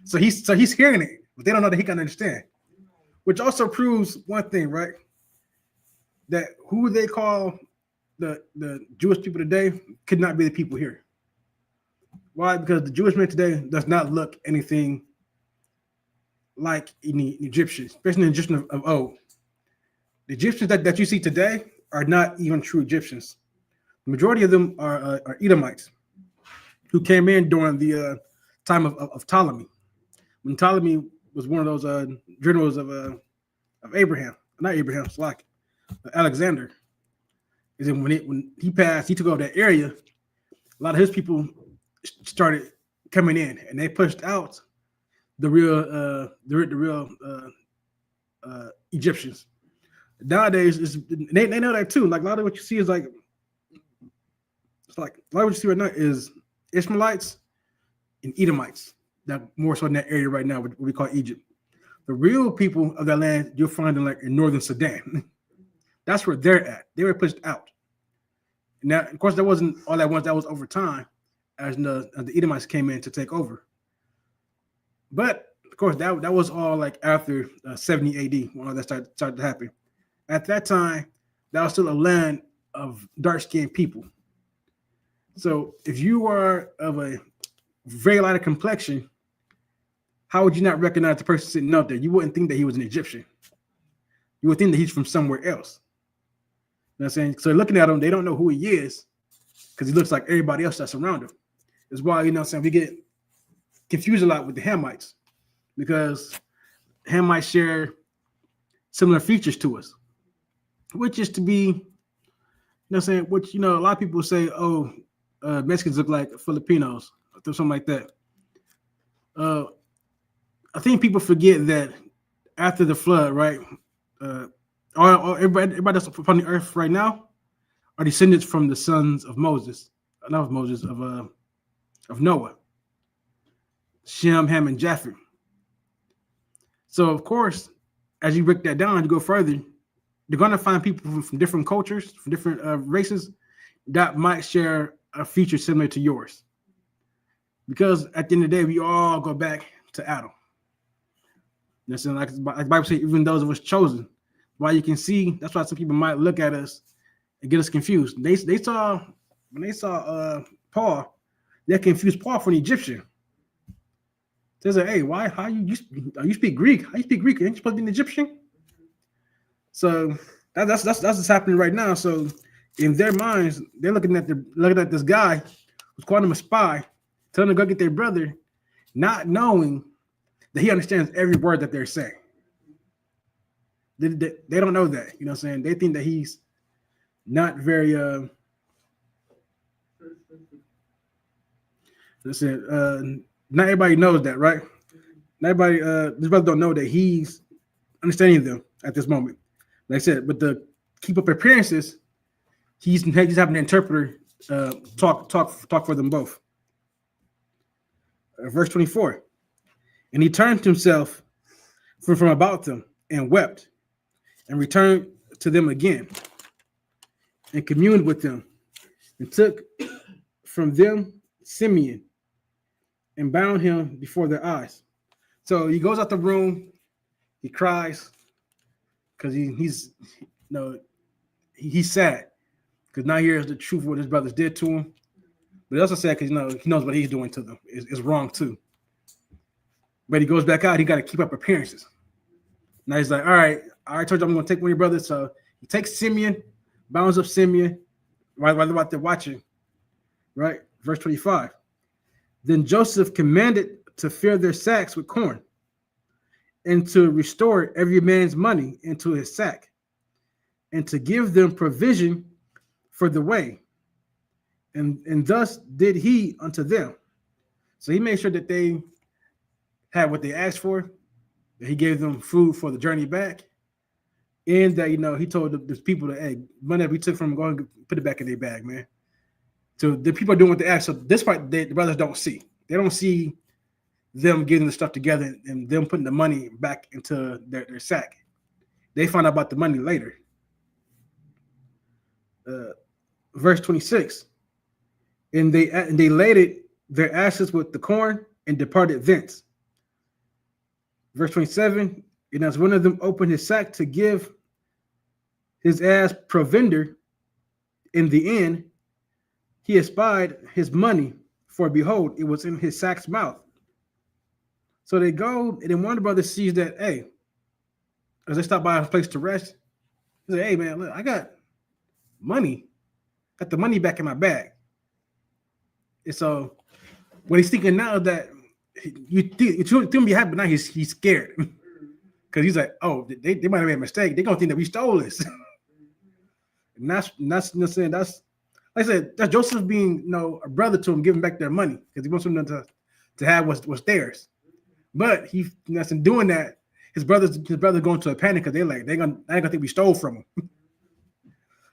So he's hearing it, but they don't know that he can understand. Which also proves one thing, right? That who they call the Jewish people today could not be the people here. Why? Because the Jewish man today does not look anything like the Egyptians, especially the Egyptians of old. The Egyptians that you see today are not even true Egyptians. The majority of them are Edomites who came in during the time of Ptolemy, when Ptolemy was one of those generals of Abraham, not Abraham, it's like Alexander. Is then when he passed, he took over that area. A lot of his people started coming in, and they pushed out the real Egyptians. Nowadays, they know that too. Like a lot of what you see is like, it's like a lot of what you see right now is Ishmaelites and Edomites. That more so in that area right now, what we call Egypt. The real people of that land you'll find in northern Sudan. That's where they're at. They were pushed out. Now, of course, that wasn't all that once. That was over time as the Edomites came in to take over. But of course, that was all like after 70 AD when all that started to happen. At that time, that was still a land of dark-skinned people. So if you are of a very light complexion, how would you not recognize the person sitting up there? You wouldn't think that he was an Egyptian. You would think that he's from somewhere else. You know what I'm saying? So looking at him, they don't know who he is because he looks like everybody else that's around him. That's why, you know what I'm saying, we get confused a lot with the Hamites because Hamites share similar features to us, which is to be, you know what I'm saying, which, a lot of people say, oh, Mexicans look like Filipinos or something like that. I think people forget that after the flood, right, everybody that's upon the earth right now are descendants from the sons of Moses, not of Moses, of Noah, Shem, Ham, and Japheth. So, of course, as you break that down, you go further, you're going to find people from different cultures, from different races that might share a feature similar to yours. Because at the end of the day, we all go back to Adam. That's like the Bible says, even those of us chosen. Why you can see, that's why some people might look at us and get us confused. When they saw Paul, they confused Paul for an Egyptian. They say, hey, why? How you speak Greek? How you speak Greek? Ain't you supposed to be an Egyptian? So that's what's happening right now. So in their minds, they're looking at this guy who's calling him a spy, telling them to go get their brother, not knowing that he understands every word that they're saying. They don't know that, you know what I'm saying? They think that he's not very not everybody knows that, right? Not everybody this brother don't know that he's understanding them at this moment. Like I said, but to keep up appearances, he's having an interpreter talk for them both. Verse 24. And he turned himself from about them and wept and returned to them again and communed with them and took from them Simeon and bound him before their eyes. So he goes out the room, he cries because he's sad because now he hears the truth of what his brothers did to him. But he also sad because he knows what he's doing to them is wrong too. But he goes back out, he got to keep up appearances. Now he's like, all right, I told you I'm going to take one of your brothers. So he takes Simeon, bounds up Simeon, while they're out there watching, right? Verse 25. Then Joseph commanded to fill their sacks with corn and to restore every man's money into his sack and to give them provision for the way. And thus did he unto them. So he made sure that they had what they asked for, that he gave them food for the journey back, and that, he told the people that, hey, money that we took from them, go and put it back in their bag, man. So the people are doing what they asked. So this part, the brothers don't see. They don't see them getting the stuff together and them putting the money back into their sack. They find out about the money later. Verse 26. And they laded their ashes with the corn and departed thence. Verse 27, and as one of them opened his sack to give his ass provender, in the end, he espied his money for behold, it was in his sack's mouth. So they go, and then one of the brothers sees that, hey, as they stop by a place to rest, he said, hey, man, look, I got money. Got the money back in my bag. And so what he's thinking now is that you shouldn't be happy, but now he's scared. Because he's like, oh, they might have made a mistake. They're going to think that we stole this. And that's you know what I'm saying, that's, like I said, that's Joseph being, you know, a brother to him, giving back their money because he wants them to have what's theirs. But he, that's in doing that, his brother going to a panic because they're like, they ain't gonna think we stole from him.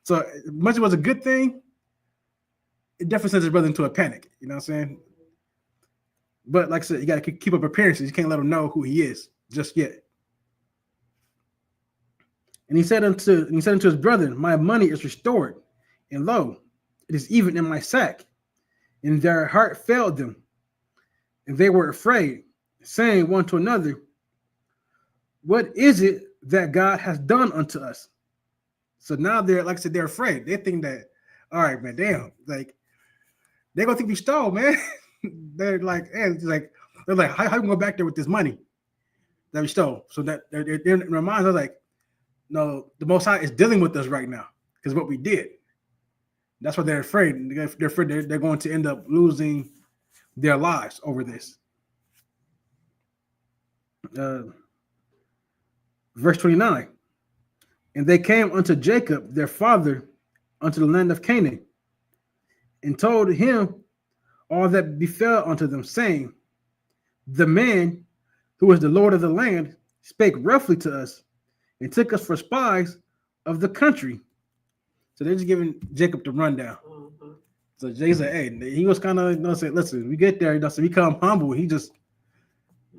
So as much as it was a good thing, it definitely sends his brother into a panic. You know what I'm saying? But like I said, you got to keep up appearances. You can't let him know who he is just yet. And he said unto his brethren, my money is restored, and lo, it is even in my sack. And their heart failed them, and they were afraid, saying one to another, what is it that God has done unto us? So now they're, like I said, they're afraid. They think that, all right, man, damn, like they're gonna think we stole, man. They're like, how can we go back there with this money that we stole? So that they're in their minds, they're like, no, the Most High is dealing with us right now because what we did. That's why they're afraid. They're afraid they're going to end up losing their lives over this. Verse 29. And they came unto Jacob, their father, unto the land of Canaan, and told him all that befell unto them, saying, the man who is the Lord of the land spake roughly to us, and took us for spies of the country. So they're just giving Jacob the rundown. Mm-hmm. So Jay said, hey, he was kind of, you know, saying, listen, we get there, you know, so we become humble. He just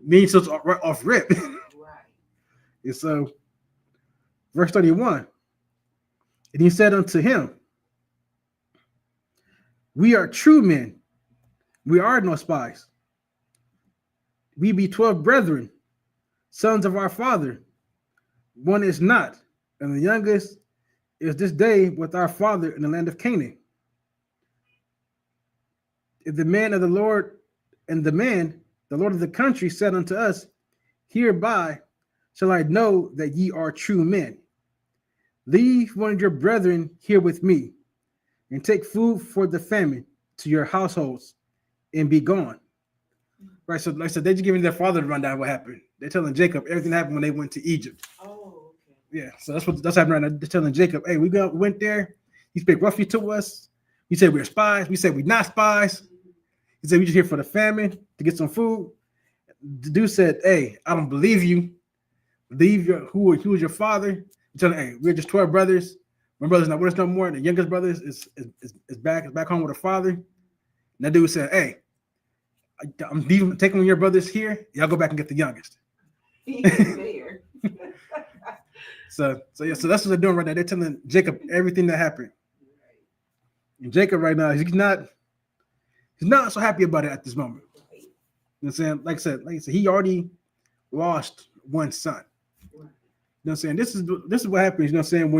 means us off rip. Right. And so, verse 31, and he said unto him, we are true men. We are no spies. We be 12 brethren, sons of our father. One is not, and the youngest is this day with our father in the land of Canaan. If the man of the Lord and the Lord of the country said unto us, hereby shall I know that ye are true men. Leave one of your brethren here with me, and take food for the famine to your households, and be gone. Right, so like I said, they're just giving their father the rundown of what happened. They're telling Jacob everything that happened when they went to Egypt. Oh, okay. Yeah, so that's happening right now. They're telling Jacob, hey, we went there. He spoke roughly to us. He said we're spies. We said we're not spies. He said we just here for the famine to get some food. The dude said, hey, I don't believe you. Leave who is your father? You're telling, hey, we're just 12 brothers. My brother's not with us no more. The youngest brother is back home with a father. And that dude said, hey, I'm taking your brothers here. Y'all go back and get the youngest. There. So that's what they're doing right now. They're telling Jacob everything that happened. And Jacob right now, he's not so happy about it at this moment. You know what I'm saying? Like I said, he already lost one son. You know what I'm saying? This is what happens, you know what I'm saying,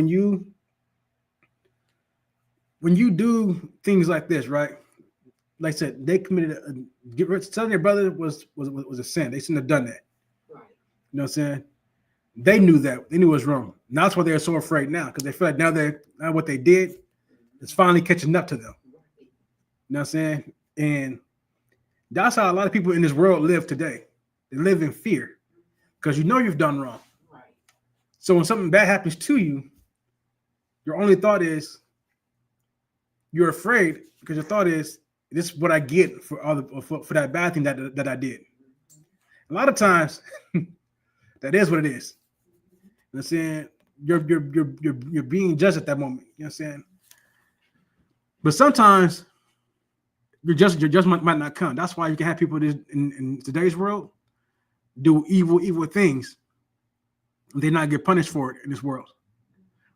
when you do things like this, right? Like I said, they committed telling their brother was a sin. They shouldn't have done that. Right. You know what I'm saying? They knew that. They knew it was wrong. And that's why they're so afraid now, because they feel like now what they did is finally catching up to them. You know what I'm saying? And that's how a lot of people in this world live today. They live in fear because you know you've done wrong. Right. So when something bad happens to you, your only thought is you're afraid because your thought is, this is what I get for for that bad thing that I did. A lot of times, that is what it is. You know what I'm saying? You're being judged at that moment. You know what I'm saying? But sometimes your judgment might not come. That's why you can have people in today's world do evil things, and they not get punished for it in this world.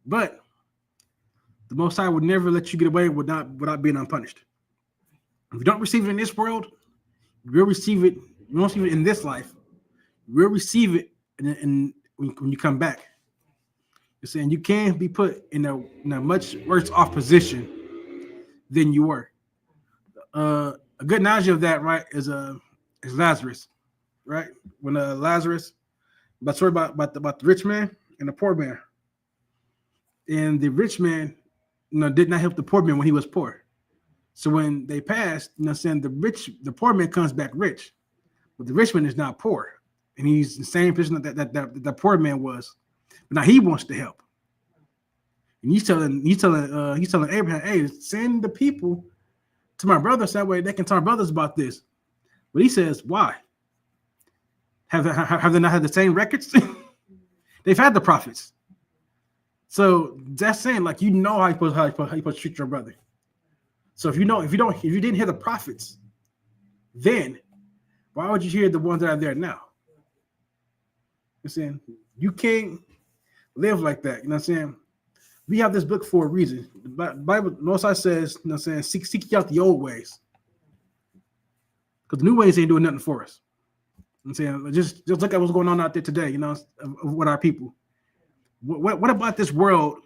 But the Most High would never let you get away without being unpunished. If you don't receive it in this world, you'll receive it. You won't receive it in this life. You'll receive it when you come back. You're saying you can be put in a much worse off position than you were. A good analogy of that, right, is Lazarus, right? When Lazarus, but story about the rich man and the poor man, and the rich man, did not help the poor man when he was poor. So when they passed, saying the poor man comes back rich, but the rich man is not poor, and he's in the same position that the poor man was. But now he wants to help, and he's telling Abraham, "Hey, send the people to my brothers that way they can tell my brothers about this." But he says, "Why? Have they not had the same records? They've had the prophets." So that's saying, like, how you're supposed to treat your brother. So if you didn't hear the prophets, then why would you hear the ones that are there now? I'm saying you can't live like that. You know what I'm saying? We have this book for a reason. The Bible, Most High says, seek out the old ways, because the new ways ain't doing nothing for us. I'm saying, just look at what's going on out there today. With our people. What about this world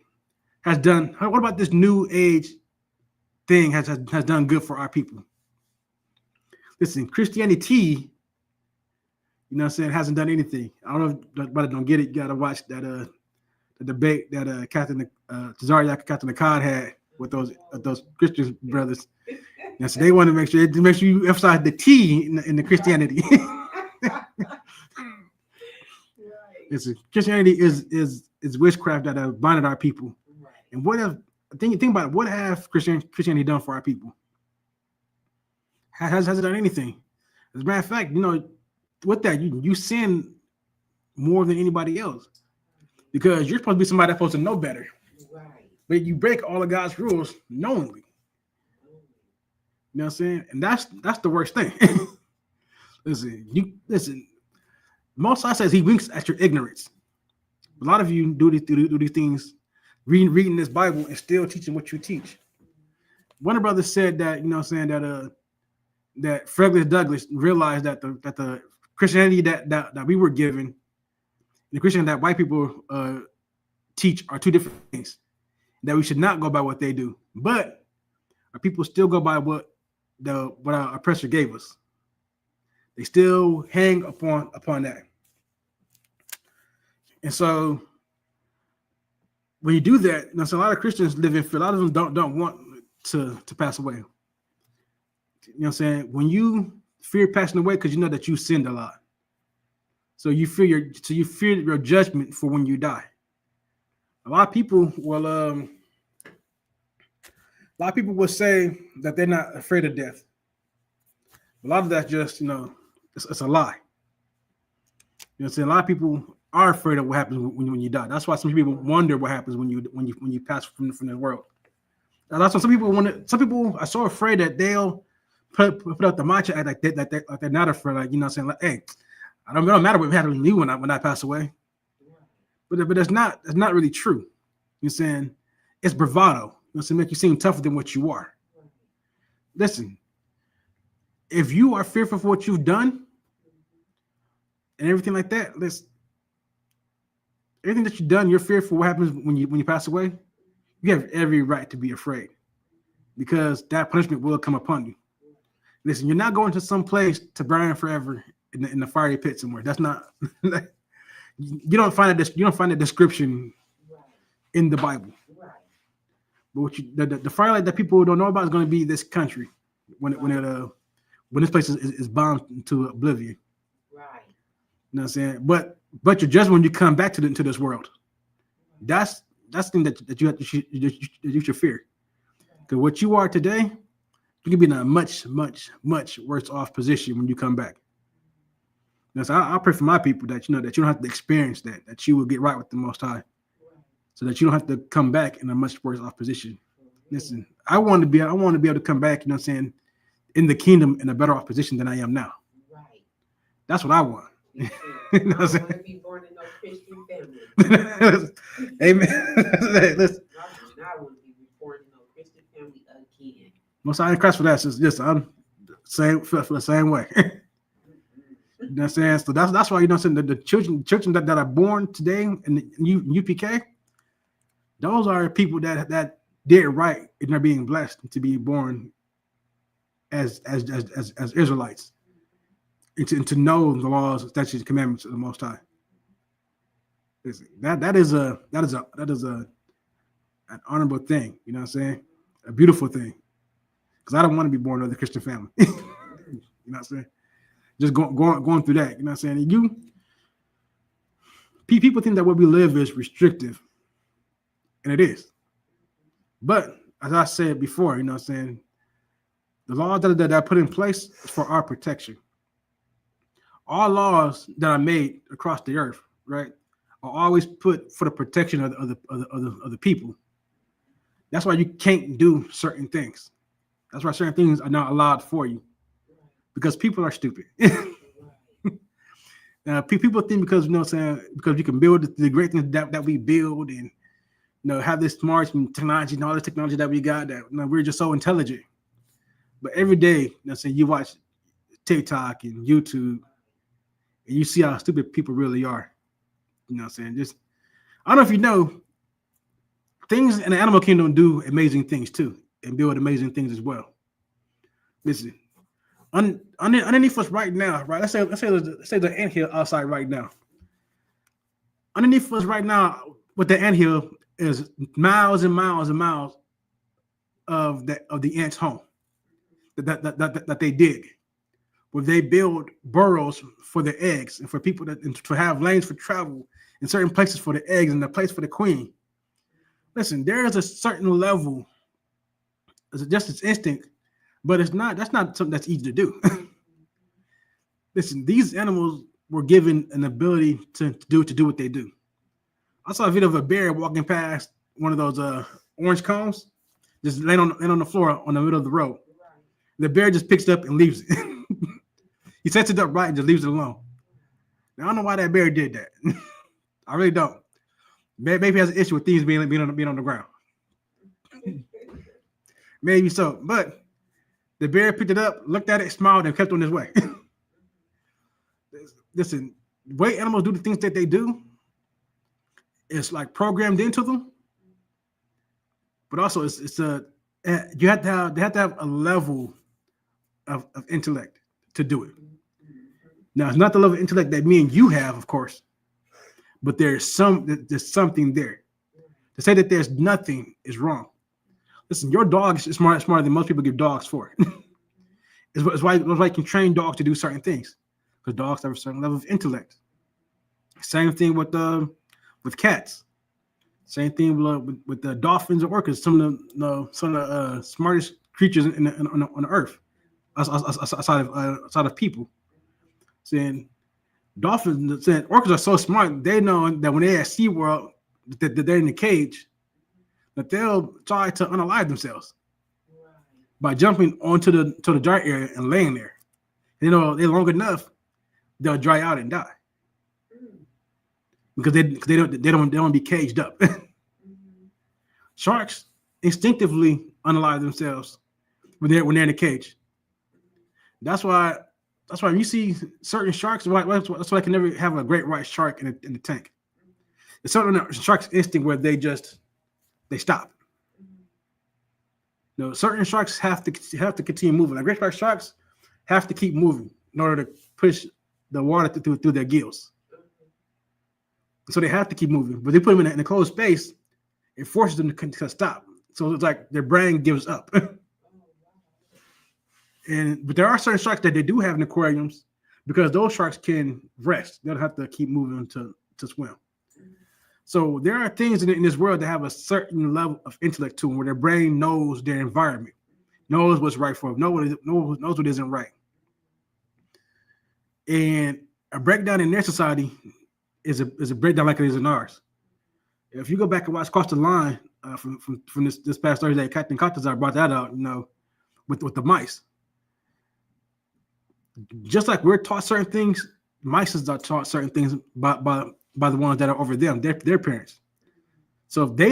has done? What about this new age thing has done good for our people? Listen, Christianity, hasn't done anything. I don't know if everybody don't get it. You gotta watch that the debate that Captain Tazariak and Captain Akkad had with those Christian brothers. So they want to make sure you emphasize the T in the Christianity. Listen, Christianity is witchcraft that have bonded our people. And think about it, what have Christianity done for our people? Has it done anything? As a matter of fact, with that, you sin more than anybody else, because you're supposed to be somebody that's supposed to know better. Right. But you break all of God's rules knowingly. You know what I'm saying? And that's the worst thing. Listen. Most I says he winks at your ignorance. A lot of you do these things, reading this Bible and still teaching what you teach. One of the brothers said that, that Frederick Douglass realized that the Christianity that we were given, and the Christianity that white people teach, are two different things. That we should not go by what they do, but our people still go by what our oppressor gave us. They still hang upon that. And so when you do that, so a lot of Christians live in fear. A lot of them don't want to pass away. You know what I'm saying? When you fear passing away, because you know that you sinned a lot. So you fear your judgment for when you die. A lot of people will say that they're not afraid of death. A lot of that's just, it's a lie. You know what I'm saying? A lot of people are afraid of what happens when you die. That's why some people wonder what happens when you pass from the world. And that's why some people are so afraid that they'll put up the mantra like they're not afraid. Like, saying, like, hey, it don't matter what happens to me when I pass away. But that's not really true. You're saying it's bravado. To make you seem tougher than what you are. Listen, if you are fearful for what you've done and everything like that, everything that you've done, you're fearful what happens when you pass away. You have every right to be afraid, because that punishment will come upon you. Listen, you're not going to some place to burn forever in the fiery pit somewhere. That's not. You don't find a description in the Bible. But the firelight that people don't know about is going to be this country when this place is bombed into oblivion. Right. You know what I'm saying? But you're just when you come back to this world. That's the thing that you should fear. Because what you are today, you can be in a much, much, much worse off position when you come back. So I pray for my people that you don't have to experience that you will get right with the Most High, so that you don't have to come back in a much worse off position. Listen, I want to be able to come back, in the kingdom in a better off position than I am now. Right. That's what I want. You know what I'm saying? I want to be born in no Christian family. Amen. Listen. I want to be born in no Christian family again. Most I ain't Christ for that. Just I'm feel the same way. You know what I'm saying? So that's why the children that are born today in the UPK, those are people that did right and they're being blessed to be born as Israelites, and to know the laws, statutes, and commandments of the Most High. That is an honorable thing. You know what I'm saying? A beautiful thing. Because I don't want to be born into a Christian family. You know what I'm saying? Just going through that. You know what I'm saying? People think that what we live is restrictive, and it is. But as I said before, you know what I'm saying, the laws that are put in place is for our protection. All laws that are made across the earth, right, are always put for the protection of the people. That's why you can't do certain things. That's why certain things are not allowed for you, because people are stupid. People think because, you know what I'm saying, because you can build the great things that we build, and, you know, have this smart technology and all the technology that we got, that, you know, we're just so intelligent. But every day, you know what I'm saying, you watch TikTok and YouTube, and you see how stupid people really are. You know what I'm saying? Just, I don't know if you know, things in the animal kingdom do amazing things too, and build amazing things as well. Listen, underneath us right now, right? Let's say the anthill outside right now. Underneath us right now, with the anthill, is miles and miles and miles of the ants' home that they dig, where they build burrows for the eggs and for people to have lanes for travel in certain places for the eggs and the place for the queen. Listen, there is a certain level, it's just its instinct, but that's not something that's easy to do. Listen, these animals were given an ability to do what they do. I saw a video of a bear walking past one of those orange cones, just laying on the floor on the middle of the road. The bear just picks it up and leaves it. He sets it up right and just leaves it alone. Now, I don't know why that bear did that. I really don't. Maybe he has an issue with things being on the ground. Maybe so. But the bear picked it up, looked at it, smiled, and kept on his way. Listen, the way animals do the things that they do, it's like programmed into them. But also, they have to have a level of intellect to do it. Now, it's not the level of intellect that me and you have, of course, but there's something there. To say that there's nothing is wrong. Listen, your dog is smarter than most people give dogs for. It's why you can train dogs to do certain things, because dogs have a certain level of intellect. Same thing with cats. Same thing with the dolphins and orcas. Some of the smartest creatures on the earth, aside of people. Saying orcas are so smart, they know that when they're at SeaWorld, that they're in the cage, that they'll try to unalive themselves by jumping onto the dry area and laying there. You know, they're long enough, they'll dry out and die because they don't want to be caged up. Sharks instinctively unalive themselves when they're in the cage. That's why you see certain sharks. That's why I can never have a great white shark in the tank. It's certain sharks' instinct where they stop. You know, certain sharks have to continue moving. Like great white sharks have to keep moving in order to push the water through their gills. So they have to keep moving, but they put them in a closed space. It forces them to stop. So it's like their brain gives up. But there are certain sharks that they do have in aquariums, because those sharks can rest. They don't have to keep moving to swim. So there are things in this world that have a certain level of intellect to them, where their brain knows their environment, knows what's right for them, knows what isn't right. And a breakdown in their society is a breakdown like it is in ours. If you go back and watch Cross the Line from this past Thursday, Captain Katazar brought that out, you know, with the mice. Just like we're taught certain things, mice are taught certain things by the ones that are over them, their parents. So if they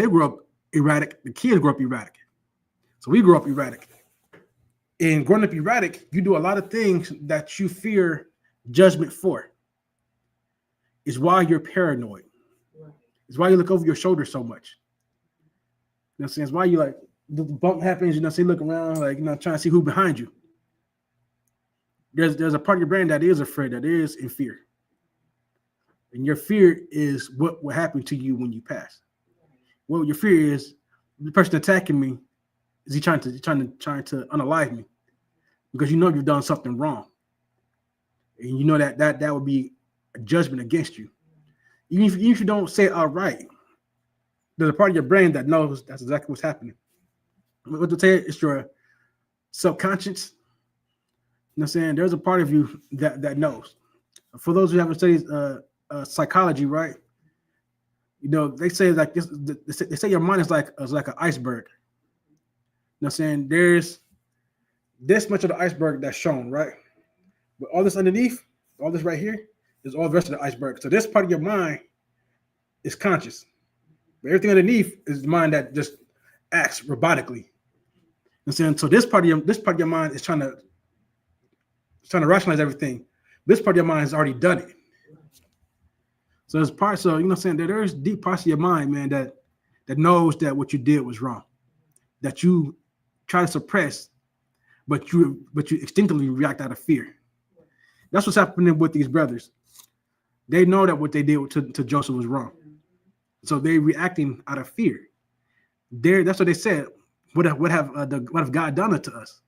grow up erratic, the kids grow up erratic. So we grow up erratic. And growing up erratic, you do a lot of things that you fear judgment for. It's why you're paranoid. It's why you look over your shoulder so much. You know what I'm saying? It's why the bump happens, you look around, like, trying to see who behind you. There's a part of your brain that is afraid, that is in fear. And your fear is what will happen to you when you pass. Well, your fear is the person attacking me, is he trying to unalive me? Because you've done something wrong. And that would be a judgment against you. Even if you don't say it outright, there's a part of your brain that knows that's exactly what's happening. What to say, it's your subconscious. You know what I'm saying? There's a part of you that knows. For those who haven't studied psychology, right? They say like this. They say your mind is like an iceberg. You know what I'm saying? There's this much of the iceberg that's shown, right? But all this underneath, all this right here, is all the rest of the iceberg. So this part of your mind is conscious. But everything underneath is the mind that just acts robotically. You know what I'm saying? So this part of your mind is trying to rationalize everything. This part of your mind has already done it. So there's parts, so you know what I'm saying, there's deep parts of your mind, man, that knows that what you did was wrong. That you try to suppress, but you instinctively react out of fear. That's what's happening with these brothers. They know that what they did to Joseph was wrong. So they're reacting out of fear. That's what they said. What have God done it to us?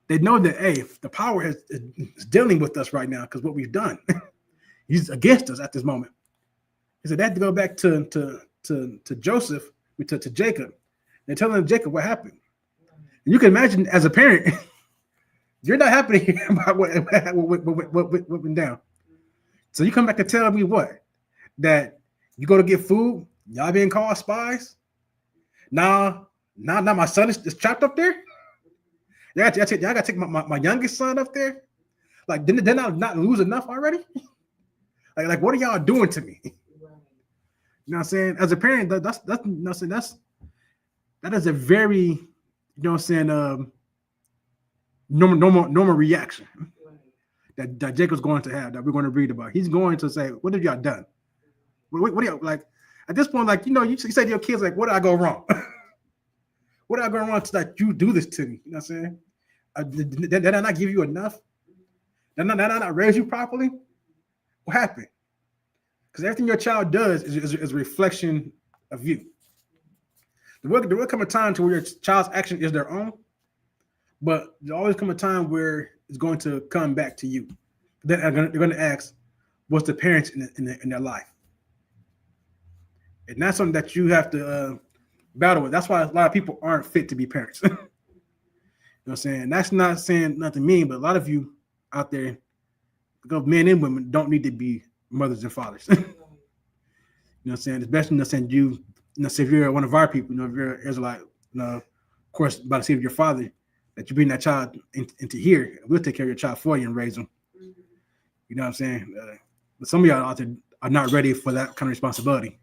They know that, hey, the power is dealing with us right now because what we've done. He's against us at this moment. He said they had to go back to Joseph, to Jacob. They're telling Jacob what happened. And you can imagine as a parent, you're not happy to hear about what went down. So you come back to tell me what? That you go to get food, y'all being called spies? Now my son is trapped up there? Y'all got to take my youngest son up there? Like, didn't I not lose enough already? Like what are y'all doing to me? You know what I'm saying? As a parent, that is a very, you know what I'm saying, normal reaction that Jacob's going to have, that we're going to read about. He's going to say, what have y'all done? What do y'all, like, at this point, like, you say to your kids, like, what did I go wrong? What did I go wrong to that you do this to me? You know what I'm saying? Did I not give you enough? Did I not raise you properly? What happened? Because everything your child does is a reflection of you. There will come a time to where your child's action is their own, but there'll always come a time where it's going to come back to you. They're going to ask, what's the parents in their life? And that's something that you have to battle with. That's why a lot of people aren't fit to be parents. You know what I'm saying? That's not saying nothing mean, but a lot of you out there, because men and women don't need to be mothers and fathers. You know what I'm saying? Especially, you know, if you're one of our people, if you're an Israelite, of course, by the seed of your father, that you bring that child into here, we'll take care of your child for you and raise them. You know what I'm saying? But some of y'all out there are not ready for that kind of responsibility.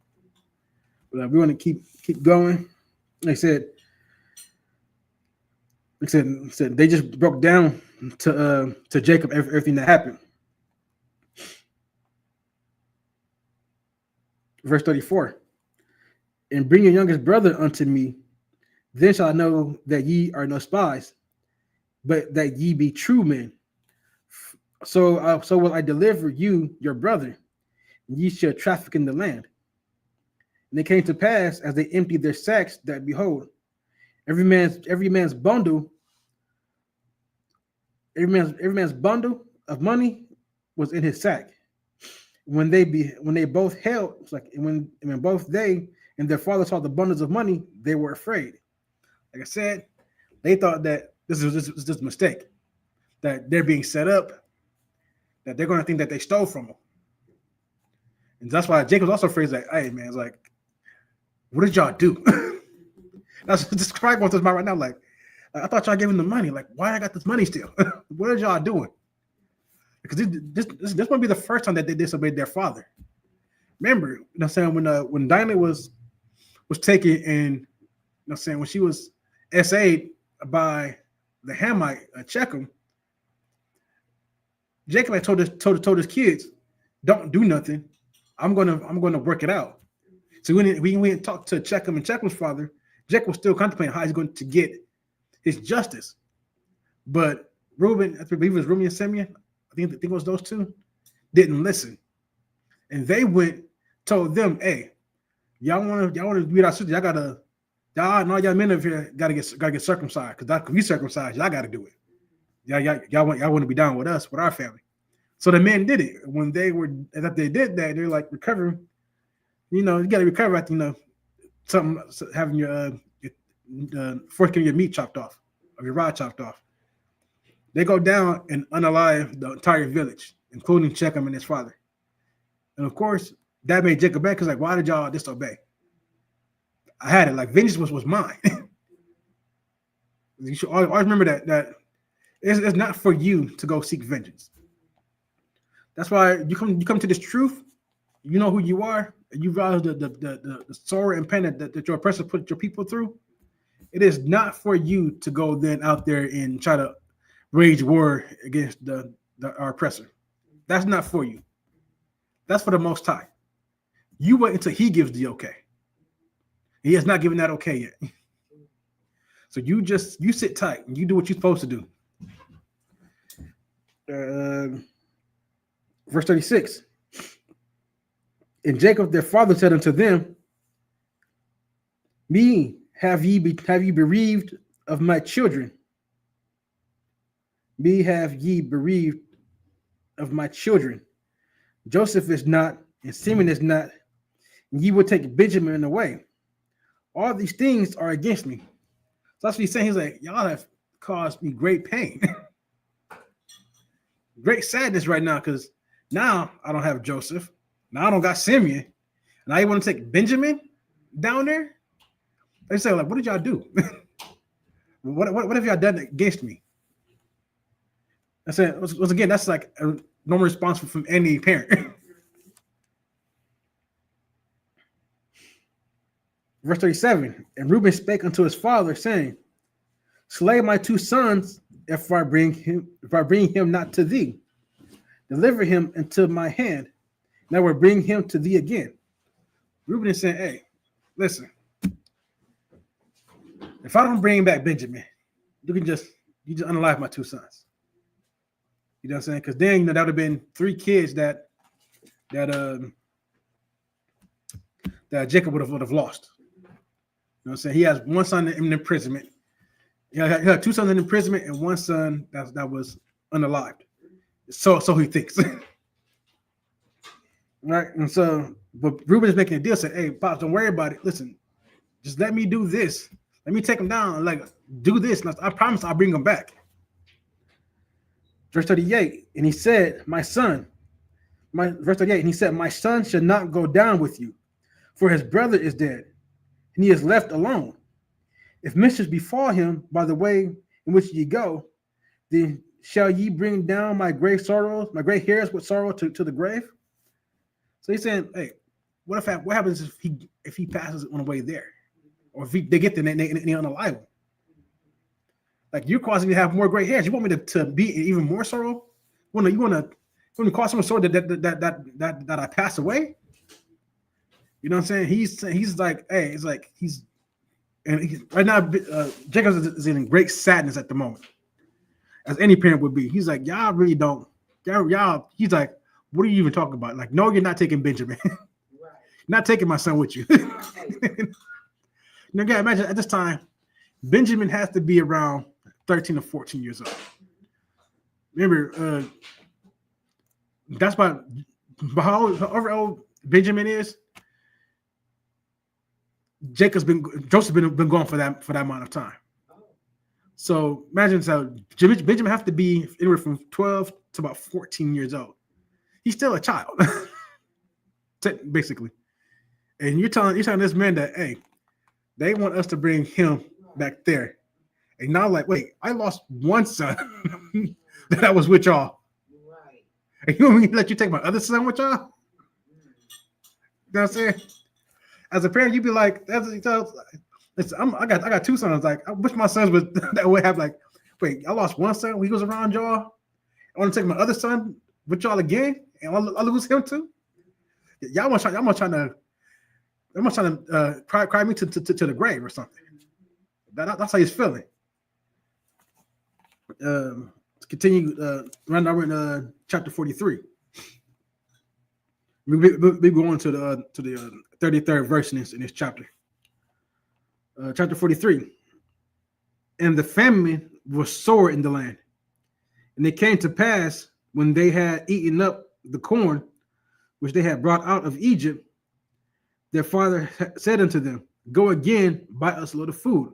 But we want to keep going. Like I said, they just broke down to Jacob everything that happened. Verse 34. And bring your youngest brother unto me, then shall I know that ye are no spies, but that ye be true men. So will I deliver you your brother, and ye shall traffic in the land. And it came to pass as they emptied their sacks that behold, every man's bundle of money was in his sack. When they both held, it's like when both they and their father saw the bundles of money, they were afraid. Like I said, they thought that this was just a mistake, that they're being set up, that they're going to think that they stole from them. And that's why Jacob's also afraid, like, hey man, it's like, what did y'all do? That's describing what's my right now. Like, I thought y'all gave him the money. Like, why I got this money still? What are y'all doing? Because this might be the first time that they disobeyed their father. Remember, you know what I'm saying, when Dinah was taken, and you know what I'm saying, when she was SA'd by the Hamite Shechem, Jacob had told his kids, don't do nothing. I'm gonna work it out. So when we went and talked to Shechem and Shechem's father, Jacob was still contemplating how he's going to get his justice. But Reuben, I believe it was Reuben and Simeon, I think it was those two, didn't listen. And they told them, hey, y'all want to beat our sister, y'all and all y'all men over here gotta get circumcised, because we circumcised, y'all gotta do it. Y'all want to be down with us, with our family. So the men did it. When they did that, they're like recovering. You gotta recover after something, having your fourth of your meat chopped off, of your rod chopped off. They go down and unalive the entire village, including Shechem and his father. And of course, that made Jacob mad, because like, why did y'all disobey? I had it, like vengeance was mine. You should always remember that it's not for you to go seek vengeance. That's why you come to this truth. You know who you are, and you realize the sorrow and pain that your oppressor put your people through. It is not for you to go then out there and try to wage war against our oppressor. That's not for you. That's for the Most High. You wait until He gives the okay. He has not given that okay yet. So you sit tight and you do what you're supposed to do. Verse 36. And Jacob their father said unto them, Me have ye bereaved of my children. Me have ye bereaved of my children. Joseph is not, and Simeon is not, and ye will take Benjamin away. All these things are against me. So that's what he's saying. He's like, y'all have caused me great pain. Great sadness right now, because now I don't have Joseph. Now I don't got Simeon. Now you want to take Benjamin down there? They say, like, what did y'all do? what have y'all done against me? I said, once again, that's like a normal response from any parent. Verse 37, and Reuben spake unto his father, saying, Slay my two sons, if I bring him not to thee. Deliver him into my hand, and I will bring him to thee again. Reuben is saying, hey, listen, if I don't bring back Benjamin, you just unalive my two sons. You know what I'm saying? Because then that would have been three kids that Jacob would have lost. You know what I'm saying? He has one son in imprisonment. He had two sons in imprisonment and one son that was unalived. So he thinks. Right? And so, but Reuben is making a deal, saying, hey, Pops, don't worry about it. Listen, just let me do this. Let me take him down. Like, do this. And I promise I'll bring him back. Verse 38, and he said, verse 38, and he said, my son shall not go down with you, for his brother is dead, and he is left alone. If mischief befall him by the way in which ye go, then shall ye bring down my gray hairs with sorrow to the grave? So he's saying, hey, what happens if he passes on the way there? Or if they get there and they unalive him? Like, you're causing me to have more gray hairs. You want me to be even more sorrow? You want to cause someone sorrow that I pass away? You know what I'm saying? He's like, hey, it's like right now, Jacob is in great sadness at the moment, as any parent would be. He's like, y'all really don't. Y'all. He's like, what are you even talking about? Like, no, you're not taking Benjamin. Right. You're not taking my son with you. Now, guys, imagine at this time, Benjamin has to be around 13 or 14 years old. Remember, that's about however old Benjamin is. Joseph been gone for that amount of time. So imagine, so Benjamin have to be anywhere from 12 to about 14 years old. He's still a child, basically. And you're telling this man that, hey, they want us to bring him back there. And now, like, wait, I lost one son that I was with y'all. Right. And you want me to let you take my other son with y'all? You know what I'm saying? As a parent, you'd be like, listen, I got two sons. Like, I wish my sons was that would have, like, wait, I lost one son when he was around y'all. I want to take my other son with y'all again, and I'll lose him too. Y'all want trying to cry me to the grave or something. That's how he's feeling. Let's continue. Right now we're in chapter 43. We go on to the 33rd verse in this chapter. Chapter 43. And the famine was sore in the land. And it came to pass when they had eaten up the corn which they had brought out of Egypt, their father said unto them, Go again, buy us a little food.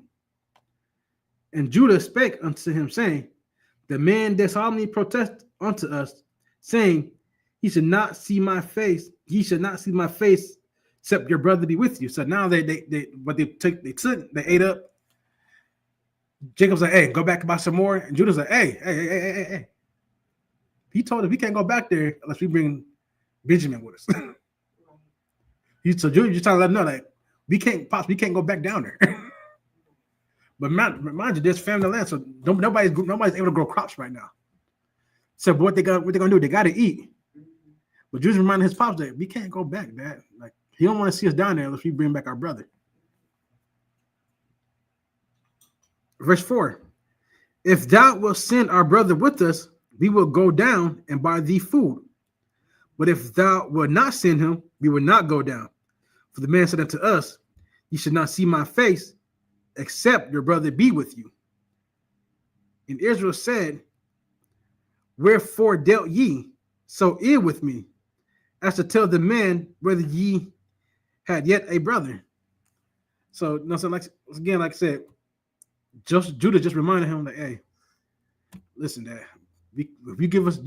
And Judah spake unto him, saying, The man did solemnly protest unto us, saying, He should not see my face, ye should not see my face, except your brother be with you. So now they ate up. Jacob's like, hey, go back and buy some more. And Judah's like, hey. He told him we can't go back there unless we bring Benjamin with us. So Judah just trying to let him know, like, we can't go back down there. But mind you, there's family land, so nobody's able to grow crops right now. So what they gonna do? They gotta eat. But Judah's reminding his pops that we can't go back, Dad. Like, he don't want to see us down there unless we bring back our brother. Verse 4. If thou wilt send our brother with us, we will go down and buy thee food. But if thou wilt not send him, we will not go down. For the man said unto us, Ye should not see my face, except your brother be with you. And Israel said, Wherefore dealt ye so ill with me, as to tell the man whether ye had yet a brother? So, like I said, Judah just reminded him, like, hey, listen, Dad, if you give us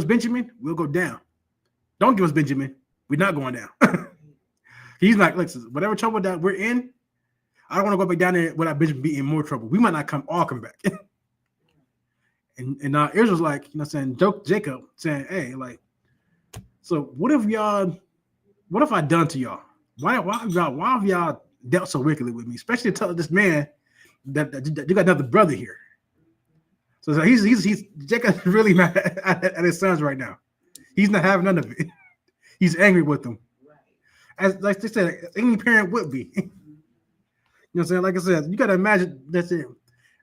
Benjamin, we'll go down. Don't give us Benjamin, we're not going down. He's like, listen, whatever trouble that we're in, I don't want to go back down there without Benjamin being in more trouble. We might not come back. and Israel's like, Jacob saying, hey, like, so what have I done to y'all? Why have y'all dealt so wickedly with me? Especially to tell this man that you got another brother here. So he's Jacob really mad at his sons right now. He's not having none of it. He's angry with them. As like they said, any parent would be. You know what I'm saying? Like I said, you gotta imagine that's it.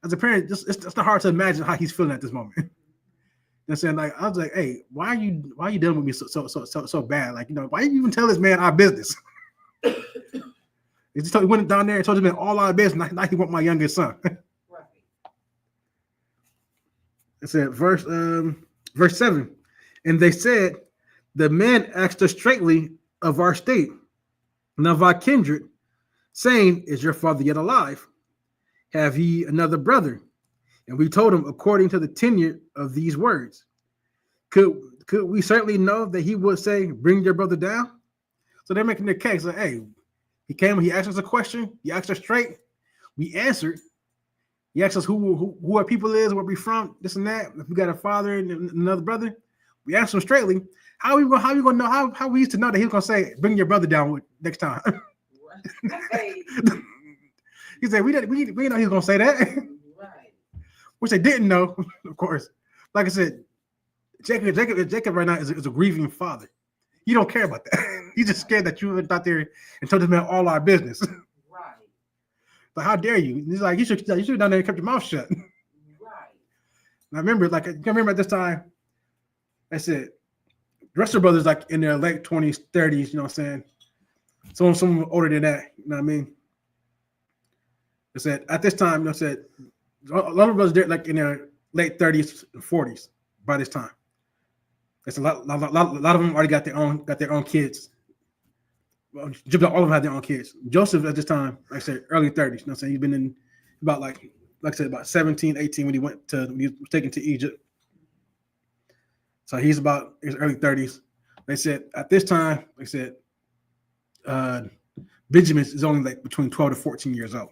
As a parent, it's not hard to imagine how he's feeling at this moment. You know what I'm saying? Like, I was like, hey, why are you dealing with me so bad? Like, why you even tell this man our business? He went down there and told him all our business. Now he want my youngest son. Right. It said verse 7. And they said, the man asked us straightly of our state and of our kindred, saying, Is your father yet alive? Have ye another brother? And we told him according to the tenure of these words. Could we certainly know that he would say, Bring your brother down? So they're making their case like, hey, he came, he asked us a question, he asked us straight, we answered. He asked us who our people is, where we from, this and that. If we got a father and another brother, we asked him straightly. How we gonna know? How we used to know that he was gonna say, "Bring your brother down next time"? Right. He said, "We know he was gonna say that." Right. Which they didn't know, of course. Like I said, Jacob right now is a grieving father. He don't care about that. He's just scared that you went out there and told this man all our business. Right. But how dare you? He's like, you should have done that and kept your mouth shut. Right. And I remember, at this time, I said, the rest of the brothers like in their late 20s, 30s, you know what I'm saying? Some older than that, you know what I mean? I said, at this time, I said, a lot of brothers they're like in their late 30s and 40s by this time. It's a lot of them already got their own kids. Well, all of them had their own kids. Joseph at this time, like I said, early 30s, you know what I'm saying? He's been in about like I said, about 17, 18 when he was taken to Egypt. So he's about his early 30s. They said at this time, they said Benjamin is only like between 12 to 14 years old.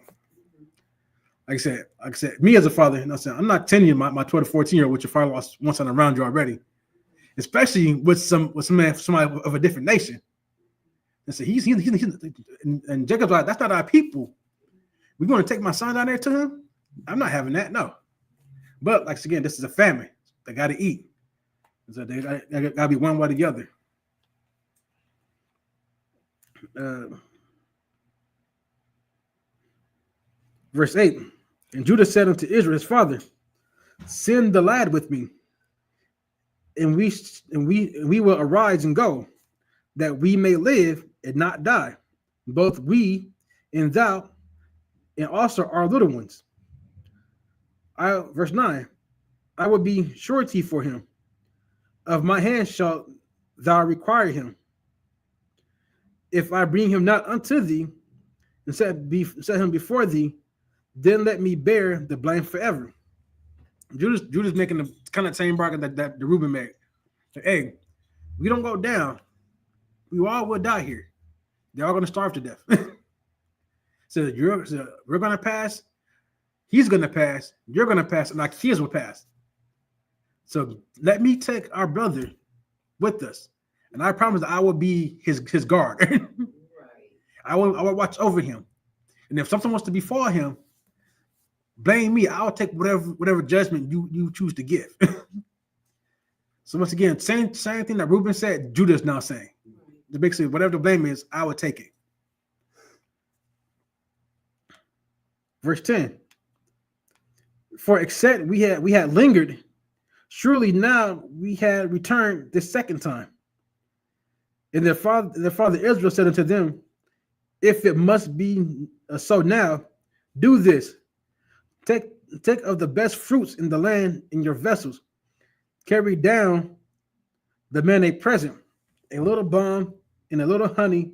Like I said, me as a father, I'm not telling you my 12 to 14-year-old with your father wants something around you already, especially with somebody of a different nation. And so he's and Jacob's like, that's not our people. We're going to take my son down there to him? I'm not having that, no. But like again, this is a family. They got to eat. So they got to be one way or the other. Verse 8. And Judah said unto Israel, his father, send the lad with me, and we will arise and go, that we may live and not die, both we and thou, and also our little ones. Verse 9. I will be surety for him. Of my hand shalt thou require him. If I bring him not unto thee, and set him before thee, then let me bear the blame forever. Judah's making the kind of same bargain that the Reuben made. Hey, we don't go down, we all will die here. They're all going to starve to death. So we're going to pass, he's going to pass, you're going to pass, and our kids will pass. So let me take our brother with us, and I promise I will be his guard. Right. I will watch over him, and if something wants to befall him, blame me. I'll take whatever judgment you choose to give. So once again, same thing that Reuben said, Judah's now saying. The big thing, whatever the blame is, I will take it. Verse 10. For except we had lingered, surely now we had returned this second time. And their father Israel said unto them, if it must be so now, do this. Take of the best fruits in the land in your vessels. Carry down the men a present, a little balm and a little honey,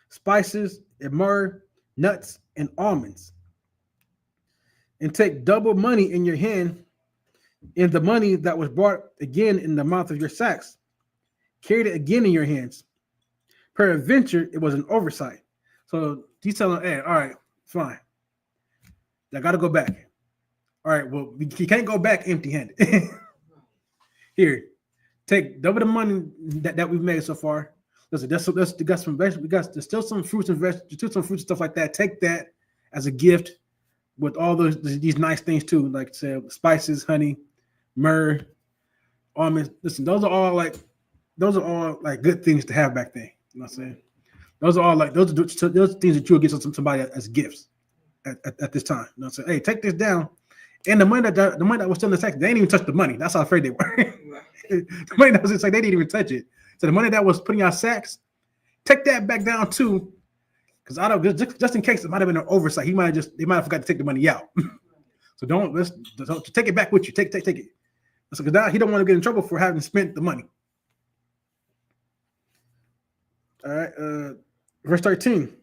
spices and myrrh, nuts and almonds. And take double money in your hand, and the money that was brought again in the mouth of your sacks. Carry it again in your hands. Peradventure, it was an oversight. So he's telling, hey, all right, fine. I got to go back. All right, well, you can't go back empty-handed. Here, take double the money that we've made so far. Listen, there's still some fruits and vegetables, still some fruits and stuff like that. Take that as a gift with all these nice things too, like say spices, honey, myrrh, almonds. Listen, those are all like good things to have back then. You know what I'm saying? Those are all like those things that you would give somebody as gifts at this time. You know what I'm saying? Hey, take this down. And the money that was still in the tax, they didn't even touch the money. That's how afraid they were. The money that was inside, they didn't even touch it. So the money that was put in our sacks, take that back down too. Because I don't just in case it might have been an oversight. They might have forgot to take the money out. So don't take it back with you. Take it. So because now he don't want to get in trouble for having spent the money. All right, verse 13.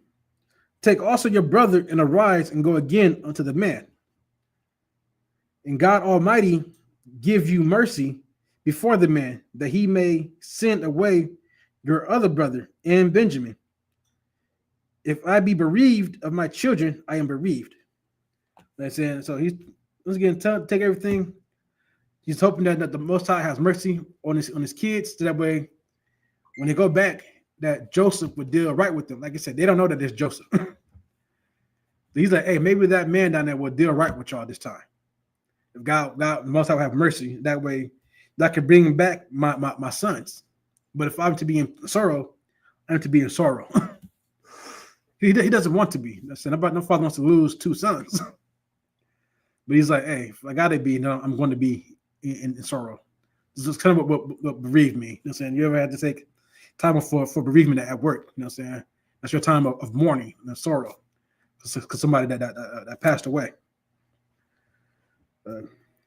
Take also your brother and arise and go again unto the man. And God Almighty give you mercy before the man, that he may send away your other brother and Benjamin. If I be bereaved of my children, I am bereaved. That's it. So he's once again take everything. He's hoping that the Most High has mercy on his kids, so that way when they go back, that Joseph would deal right with them. Like I said, they don't know that it's Joseph. So he's like, hey, maybe that man down there will deal right with y'all this time. If God Most High will have mercy, that way that could bring back my sons. But if I'm to be in sorrow, I'm to be in sorrow. He doesn't want to be. No father wants to lose two sons. But he's like, hey, if I gotta be, no, I'm going to be in sorrow. This is kind of what bereaved me. You know what I'm saying? You ever had to take time for bereavement at work? You know what I'm saying? That's your time of mourning and sorrow because somebody that passed away.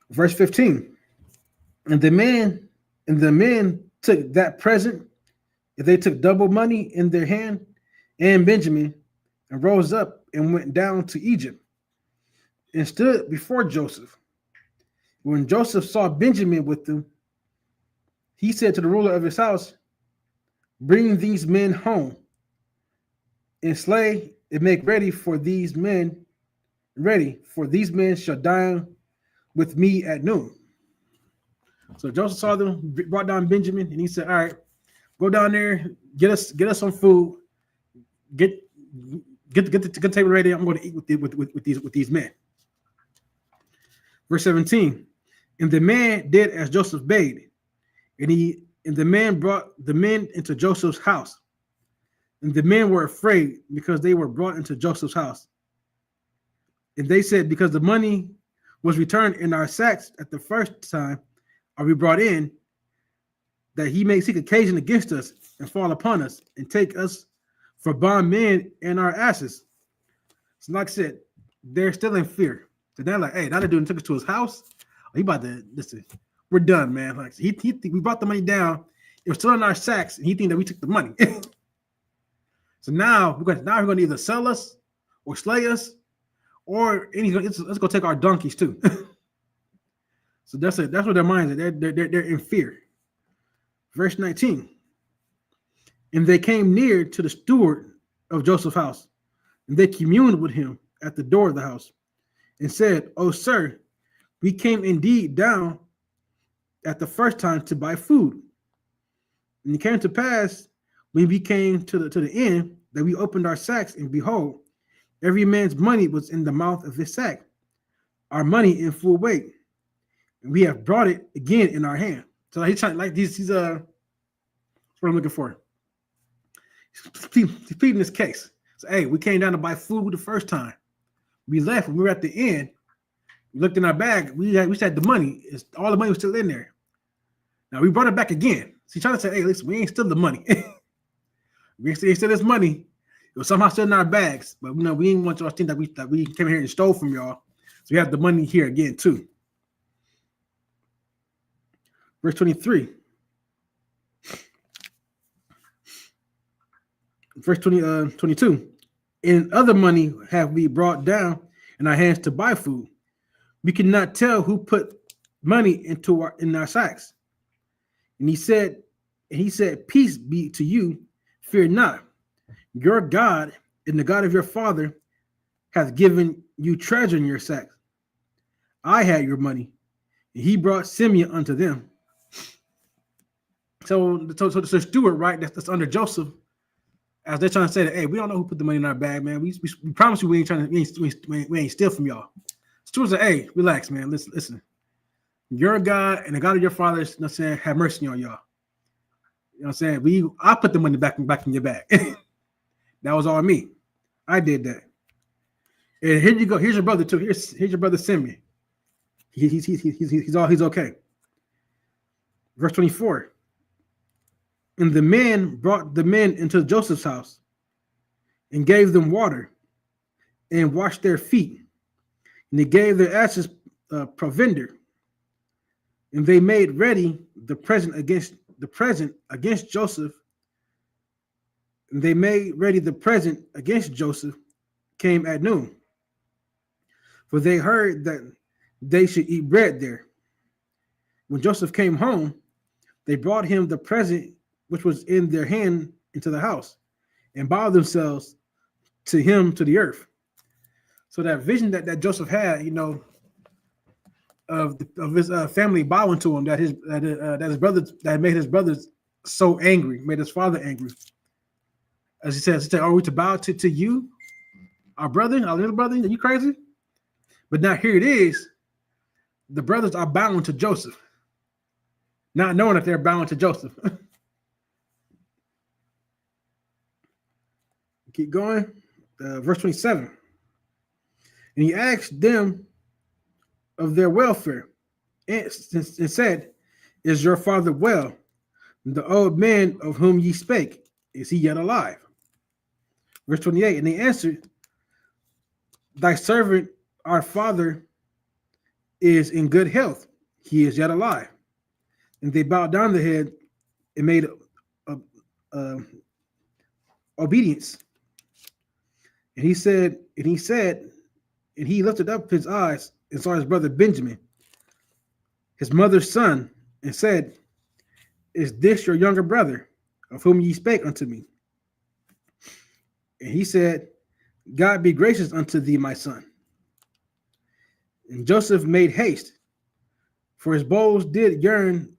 Verse 15. And the men took that present, they took double money in their hand, and Benjamin, and rose up and went down to Egypt and stood before Joseph. When Joseph saw Benjamin with them, he said to the ruler of his house, bring these men home and slay and make ready for these men, shall dine with me at noon. So Joseph saw them, brought down Benjamin, and he said, all right, go down there, get us some food, get the table ready. I'm going to eat with these men. Verse 17. And the man did as Joseph bade, and the man brought the men into Joseph's house. And the men were afraid because they were brought into Joseph's house. And they said, because the money was returned in our sacks at the first time, are we brought in, that he may seek occasion against us and fall upon us and take us for bondmen and our asses. So like I said, they're still in fear. So they're like, hey, now the dude took us to his house. He about to listen. We're done, man. Like we brought the money down. It was still in our sacks, and he think that we took the money. So now we're going to either sell us or slay us, or let's go take our donkeys too. So that's it. That's what their minds are. They're in fear. Verse 19. And they came near to the steward of Joseph's house, and they communed with him at the door of the house, and said, "O sir, we came indeed down at the first time to buy food. And it came to pass when we came to the inn that we opened our sacks, and behold, every man's money was in the mouth of his sack, our money in full weight. And we have brought it again in our hand." So he's trying like these. He's what I'm looking for. He's pleading this case. So hey, we came down to buy food the first time. We left when we were at the inn. We looked in our bag. We had the money. All the money was still in there. Now we brought it back again. So he's trying to say, hey, listen, we ain't still the money. We ain't still this money. It was somehow still in our bags, but we didn't want y'all to think that we came here and stole from y'all. So we have the money here again too. Verse 23. Verse 22. And other money have we brought down in our hands to buy food. We cannot tell who put money in our sacks. And he said, peace be to you, fear not. Your God and the God of your father hath given you treasure in your sacks. I had your money, and he brought Simeon unto them. So the steward, right, that's under Joseph, as they're trying to say that, hey, we don't know who put the money in our bag, man. We promise you we ain't steal from y'all. Steward said, hey, relax, man. Listen. Your God and the God of your fathers, you know what I'm saying, have mercy on y'all. You know what I'm saying? I put the money back in your bag. That was all me. I did that. And here you go. Here's your brother too. Here's your brother Simeon. He's okay. Verse 24. And the men brought the men into Joseph's house and gave them water and washed their feet. And they gave their asses provender. And they made ready the present against Joseph. And they made ready the present against Joseph came at noon. For they heard that they should eat bread there. When Joseph came home, they brought him the present which was in their hand into the house, and bowed themselves to him to the earth. So that vision that Joseph had, of his family bowing to him, that his brothers, that made his brothers so angry, made his father angry. As he said, are we to bow to you, our brother, our little brother? Are you crazy? But now here it is. The brothers are bowing to Joseph, not knowing that they're bowing to Joseph. Keep going. Verse 27. And he asked them of their welfare and said, is your father well? And the old man of whom ye spake, is he yet alive? Verse 28. And they answered, thy servant, our father, is in good health. He is yet alive. And they bowed down the head and made obedience. And he lifted up his eyes and saw his brother Benjamin, his mother's son, and said, is this your younger brother, of whom ye spake unto me? And he said, God be gracious unto thee, my son. And Joseph made haste, for his bowels did yearn,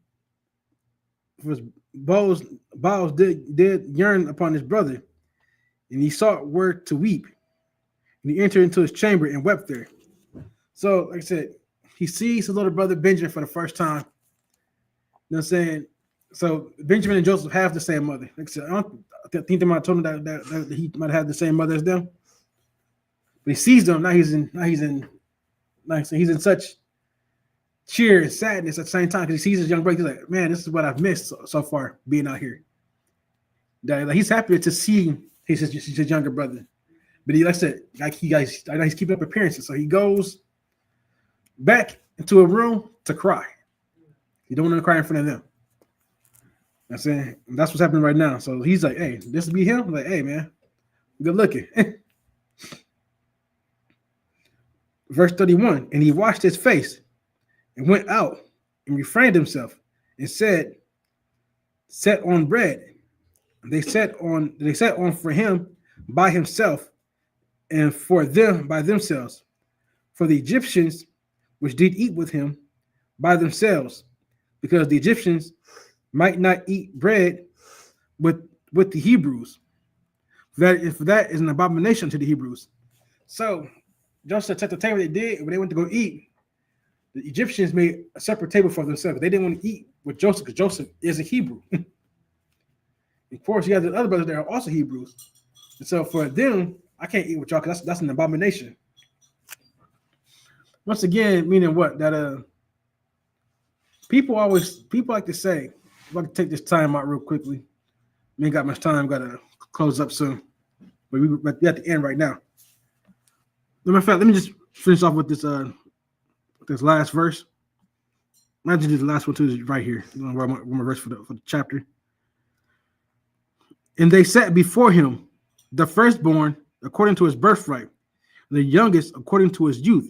did yearn upon his brother, and he sought where to weep. And he entered into his chamber and wept there. So, like I said, he sees his little brother Benjamin for the first time. You know what I'm saying? So Benjamin and Joseph have the same mother. Like I said, I think they might have told him that he might have the same mother as them. he sees them, he's in such cheer and sadness at the same time because he sees his young brother. He's like, man, this is what I've missed so far being out here. Like, he's happy to see his younger brother, but he, like I said, he's keeping up appearances. So he goes back into a room to cry. He don't want to cry in front of them. I'm saying that's what's happening right now. So he's like, hey, this will be him. I'm like, hey, man, good looking. Verse 31, and he washed his face and went out and refrained himself and said, set on bread. And they set on for him by himself and for them by themselves. For the Egyptians which did eat with him by themselves, because the Egyptians might not eat bread with the Hebrews. For that is an abomination to the Hebrews. So Joseph set the table they did, when they went to go eat, the Egyptians made a separate table for themselves. They didn't want to eat with Joseph because Joseph is a Hebrew. Of course, you have the other brothers that are also Hebrews. And so for them, I can't eat with y'all because that's an abomination. Once again, meaning what? That people like to say, if I can take this time out real quickly. We ain't got much time, gotta close up soon. But we're at the end right now. Matter of fact, let me just finish off with this last verse. Imagine the last one too is right here. One more verse for the chapter. And they sat before him, the firstborn according to his birthright, the youngest according to his youth.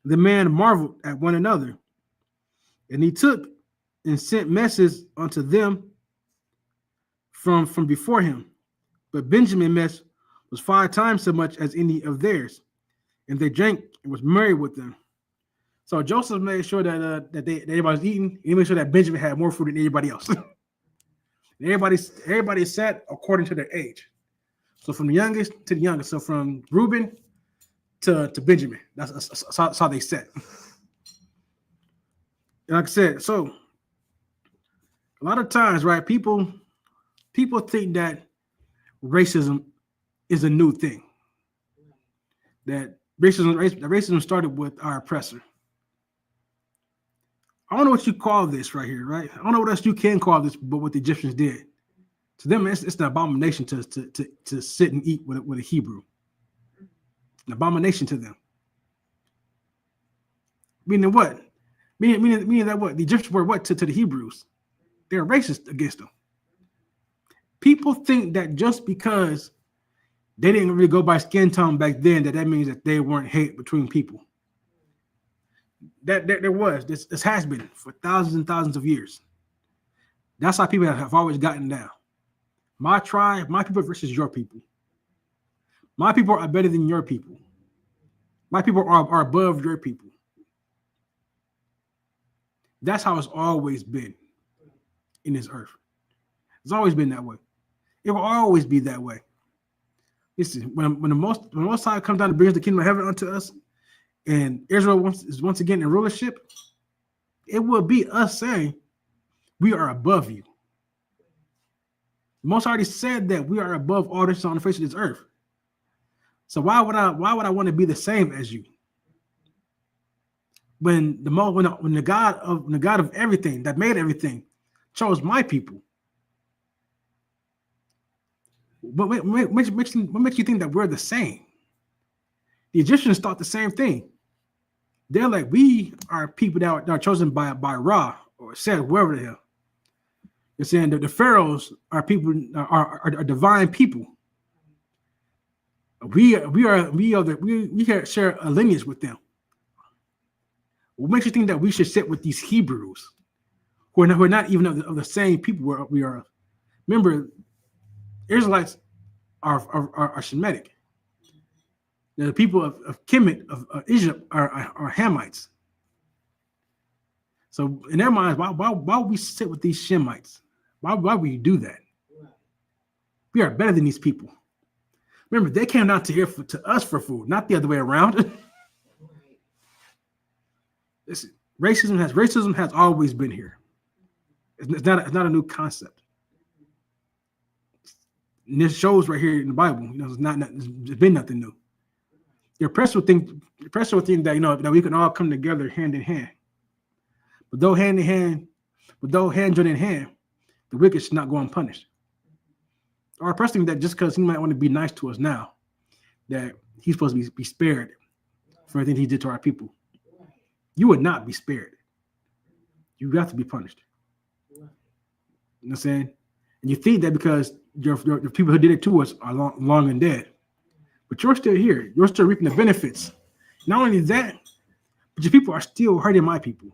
The man marveled at one another, and he took and sent messages unto them from before him. But Benjamin's mess was 5 times so much as any of theirs, and they drank and was merry with them. So Joseph made sure that everybody was eating. He made sure that Benjamin had more food than anybody else. Everybody sat according to their age. So from the youngest to the youngest. So from Reuben to Benjamin. That's how they sat. And like I said, so a lot of times, right, people think that racism is a new thing. That racism started with our oppressor. I don't know what you call this right here, right? I don't know what else you can call this, but what the Egyptians did. To them, it's an abomination to sit and eat with a Hebrew. An abomination to them. Meaning what? Meaning that what? The Egyptians were what to the Hebrews? They're racist against them. People think that just because they didn't really go by skin tone back then, that means that they weren't hate between people. That there was. This has been for thousands and thousands of years. That's how people have always gotten down. My tribe, my people versus your people. My people are better than your people. My people are above your people. That's how it's always been in this earth. It's always been that way. It will always be that way. Listen, when the Most High comes down to bring the kingdom of heaven unto us, and Israel is once again in rulership, it will be us saying, we are above you. Most already said that we are above all this on the face of this earth. So why would I want to be the same as you? When the God of everything that made everything chose my people. What makes you think that we're the same? The Egyptians thought the same thing. They're like, we are people that are chosen by Ra or Seth, whoever the hell. They're saying that the pharaohs are people are divine people. We share a lineage with them. What makes you think that we should sit with these Hebrews who are not even of the same people we are? Remember, Israelites are Shemitic. The people of Kemet, of Egypt, are Hamites. So in their minds, why would we sit with these Shemites? Why would you do that? We are better than these people. Remember, they came down to here to us for food, not the other way around. Listen, racism has always been here. It's not a new concept. And this shows right here in the Bible, it's been nothing new. The oppressor would think that that we can all come together hand in hand. But though hand joined in hand, the wicked should not go unpunished. Our oppressor thinks that just because he might want to be nice to us now, that he's supposed to be spared for everything he did to our people. You would not be spared. You got to be punished. You know what I'm saying? And you think that because your people who did it to us are long and dead. But you're still here. You're still reaping the benefits. Not only that, but your people are still hurting my people.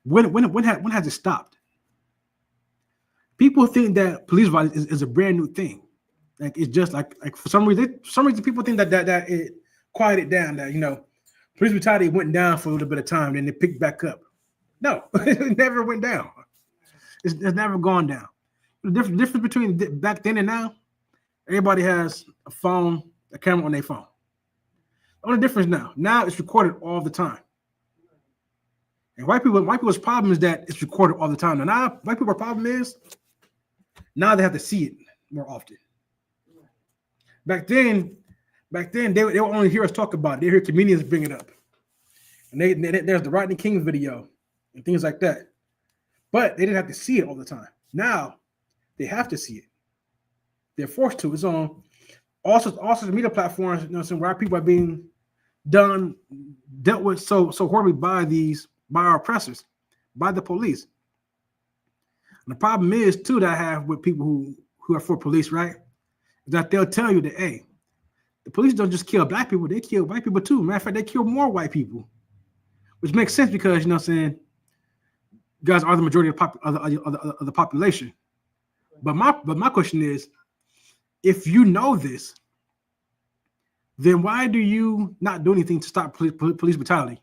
When has it stopped? People think that police violence is a brand new thing. Like it's just like for some reason people think that it quieted down. That police brutality went down for a little bit of time, then it picked back up. No, it never went down. It's never gone down. The difference between back then and now, everybody has a phone, a camera on their phone. The only difference now it's recorded all the time. And white people's problem is that it's recorded all the time. And now white people's problem is now they have to see it more often. Back then they would only hear us talk about it. They hear comedians bring it up. And there's the Rodney King video and things like that. But they didn't have to see it all the time. Now they have to see it. They're forced to. It's on all sorts of media platforms, where our people are being dealt with so horribly by our oppressors, by the police. And the problem is too that I have with people who are for police, right? Is that they'll tell you that, hey, the police don't just kill black people, they kill white people too. Matter of fact, they kill more white people. Which makes sense because you guys are the majority of the population. But my question is, if you know this, then why do you not do anything to stop police brutality?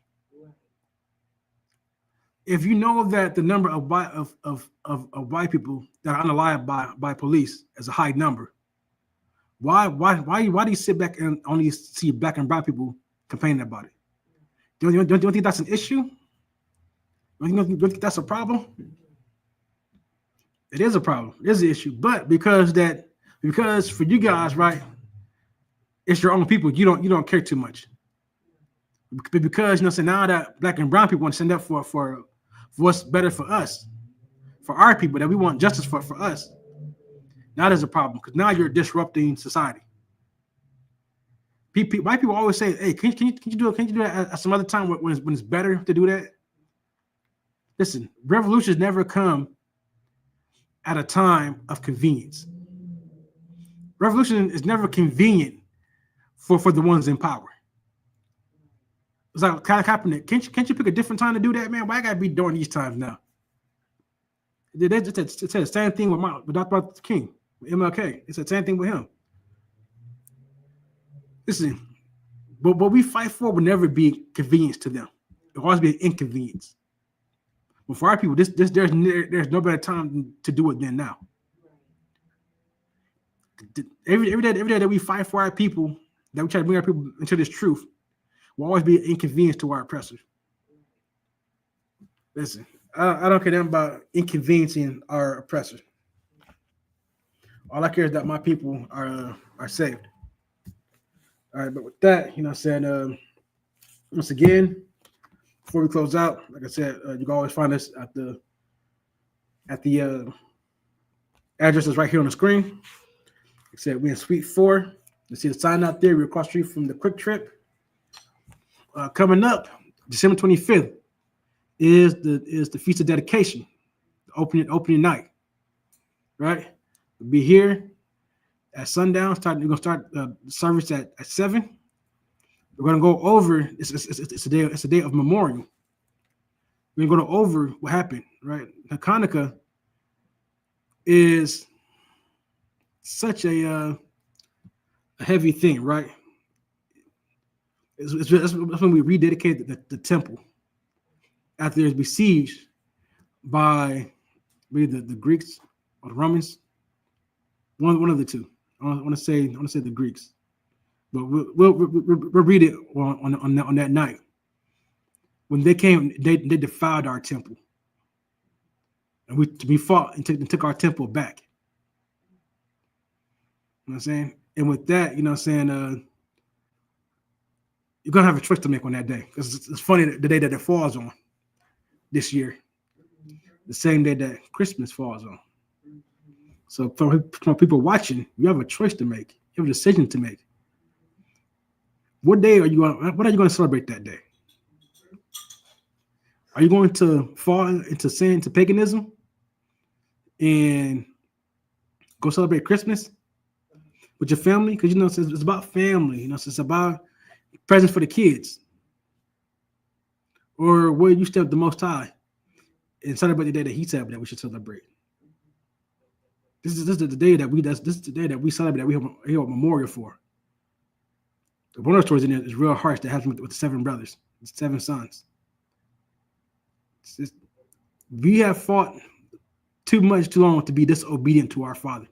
If you know that the number of white people that are unalived by police is a high number, why do you sit back and only see black and brown people complaining about it? Don't you think that's an issue? Don't you think that's a problem? It is a problem. It is an issue. But because for you guys, right, it's your own people. You don't care too much. Because now that black and brown people want to stand up for what's better for us, for our people, that we want justice for us. Now there's a problem because now you're disrupting society. White people always say, "Hey, can you do it? Can you do that at some other time when it's better to do that?" Listen, revolutions never come at a time of convenience. Revolution is never convenient for the ones in power. It's like Kaepernick. Can't you pick a different time to do that, man? Why I gotta be during these times now? It said the same thing with Dr. Martin Luther King, with MLK. It's the same thing with him. Listen, but what we fight for will never be convenience to them. It will always be an inconvenience. But for our people, there's no better time to do it than now. Every day that we fight for our people, that we try to bring our people into this truth, will always be an inconvenience to our oppressors. Listen, I don't care nothing about inconveniencing our oppressors. All I care is that my people are saved. All right, but with that, once again, before we close out, like I said, you can always find us at the addresses right here on the screen. Like I said, we're in Suite 4. You see the sign out there. We're across the street from the Quick Trip. Coming up, December 25th is the Feast of Dedication, the opening night. Right, we'll be here at sundown. We're gonna start the service at 7. We're gonna go over. It's a day of memorial. We're gonna go over what happened. Right, Hanukkah is such a heavy thing, right? That's when we rededicated the temple after it was besieged by the Greeks or the Romans. One of the two. I want to say the Greeks, but we'll read it on that night. When they came, they defiled our temple, and we fought and took our temple back. You know what I'm saying? And with that, you're gonna have a choice to make on that day. Because it's funny that the day that it falls on this year, the same day that Christmas falls on. So from people watching, you have a choice to make. You have a decision to make. What are you going to celebrate that day? Are you going to fall into sin, to paganism, and go celebrate Christmas with your family? Because it's about family. It's about presents for the kids. Or will you step the Most High and celebrate the day that He said that we should celebrate? This is the day that we celebrate, that we have a memorial for. One of the stories in there is real harsh that happens with the 7 brothers, the 7 sons. We have fought too long to be disobedient to our Father.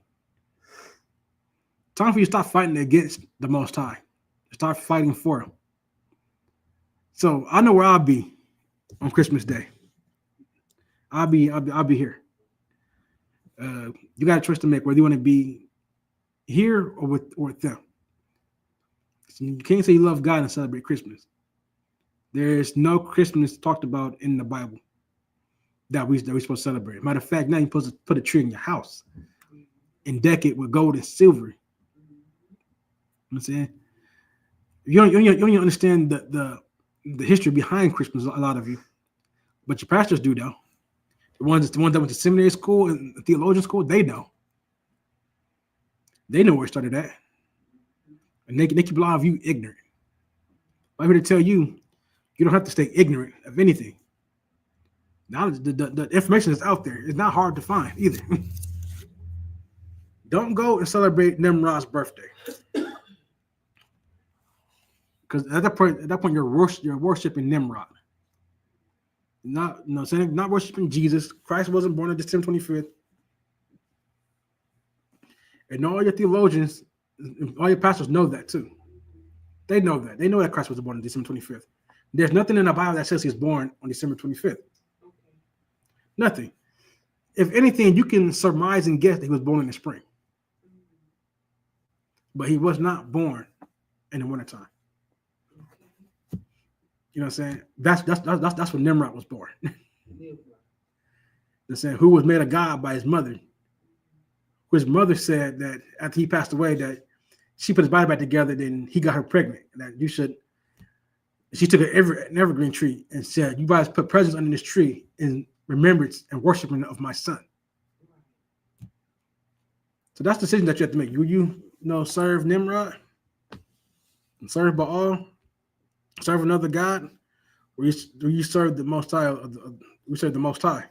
Time for you to stop fighting against the Most High. Start fighting for Him. So I know where I'll be on Christmas Day. I'll be here. You got a choice to make whether you want to be here or with them. So you can't say you love God and celebrate Christmas. There's no Christmas talked about in the Bible that we're supposed to celebrate. Matter of fact, now you're supposed to put a tree in your house and deck it with gold and silver. You know what I'm saying? You don't understand the history behind Christmas, a lot of you. But your pastors do, though. The ones that went to seminary school and theologian school, they know. They know where it started at. And they keep a lot of you ignorant. I'm here to tell you, you don't have to stay ignorant of anything. Now the information is out there. It's not hard to find either. Don't go and celebrate Nimrod's birthday. Because at that point you're worshiping Nimrod. Not worshiping Jesus. Christ wasn't born on December 25th. And all your theologians, all your pastors know that too. They know that. They know that Christ was born on December 25th. There's nothing in the Bible that says He was born on December 25th. Nothing. If anything, you can surmise and guess that He was born in the spring. But He was not born in the wintertime. You know what I'm saying? That's when Nimrod was born. They're saying who was made a god by his mother. His mother said that after he passed away, that she put his body back together, then he got her pregnant. That you should. She took an evergreen tree and said, "You guys put presents under this tree in remembrance and worshiping of my son." So that's the decision that you have to make. Will you serve Nimrod and serve Baal? Serve another God, or you serve the Most High? We serve the Most High.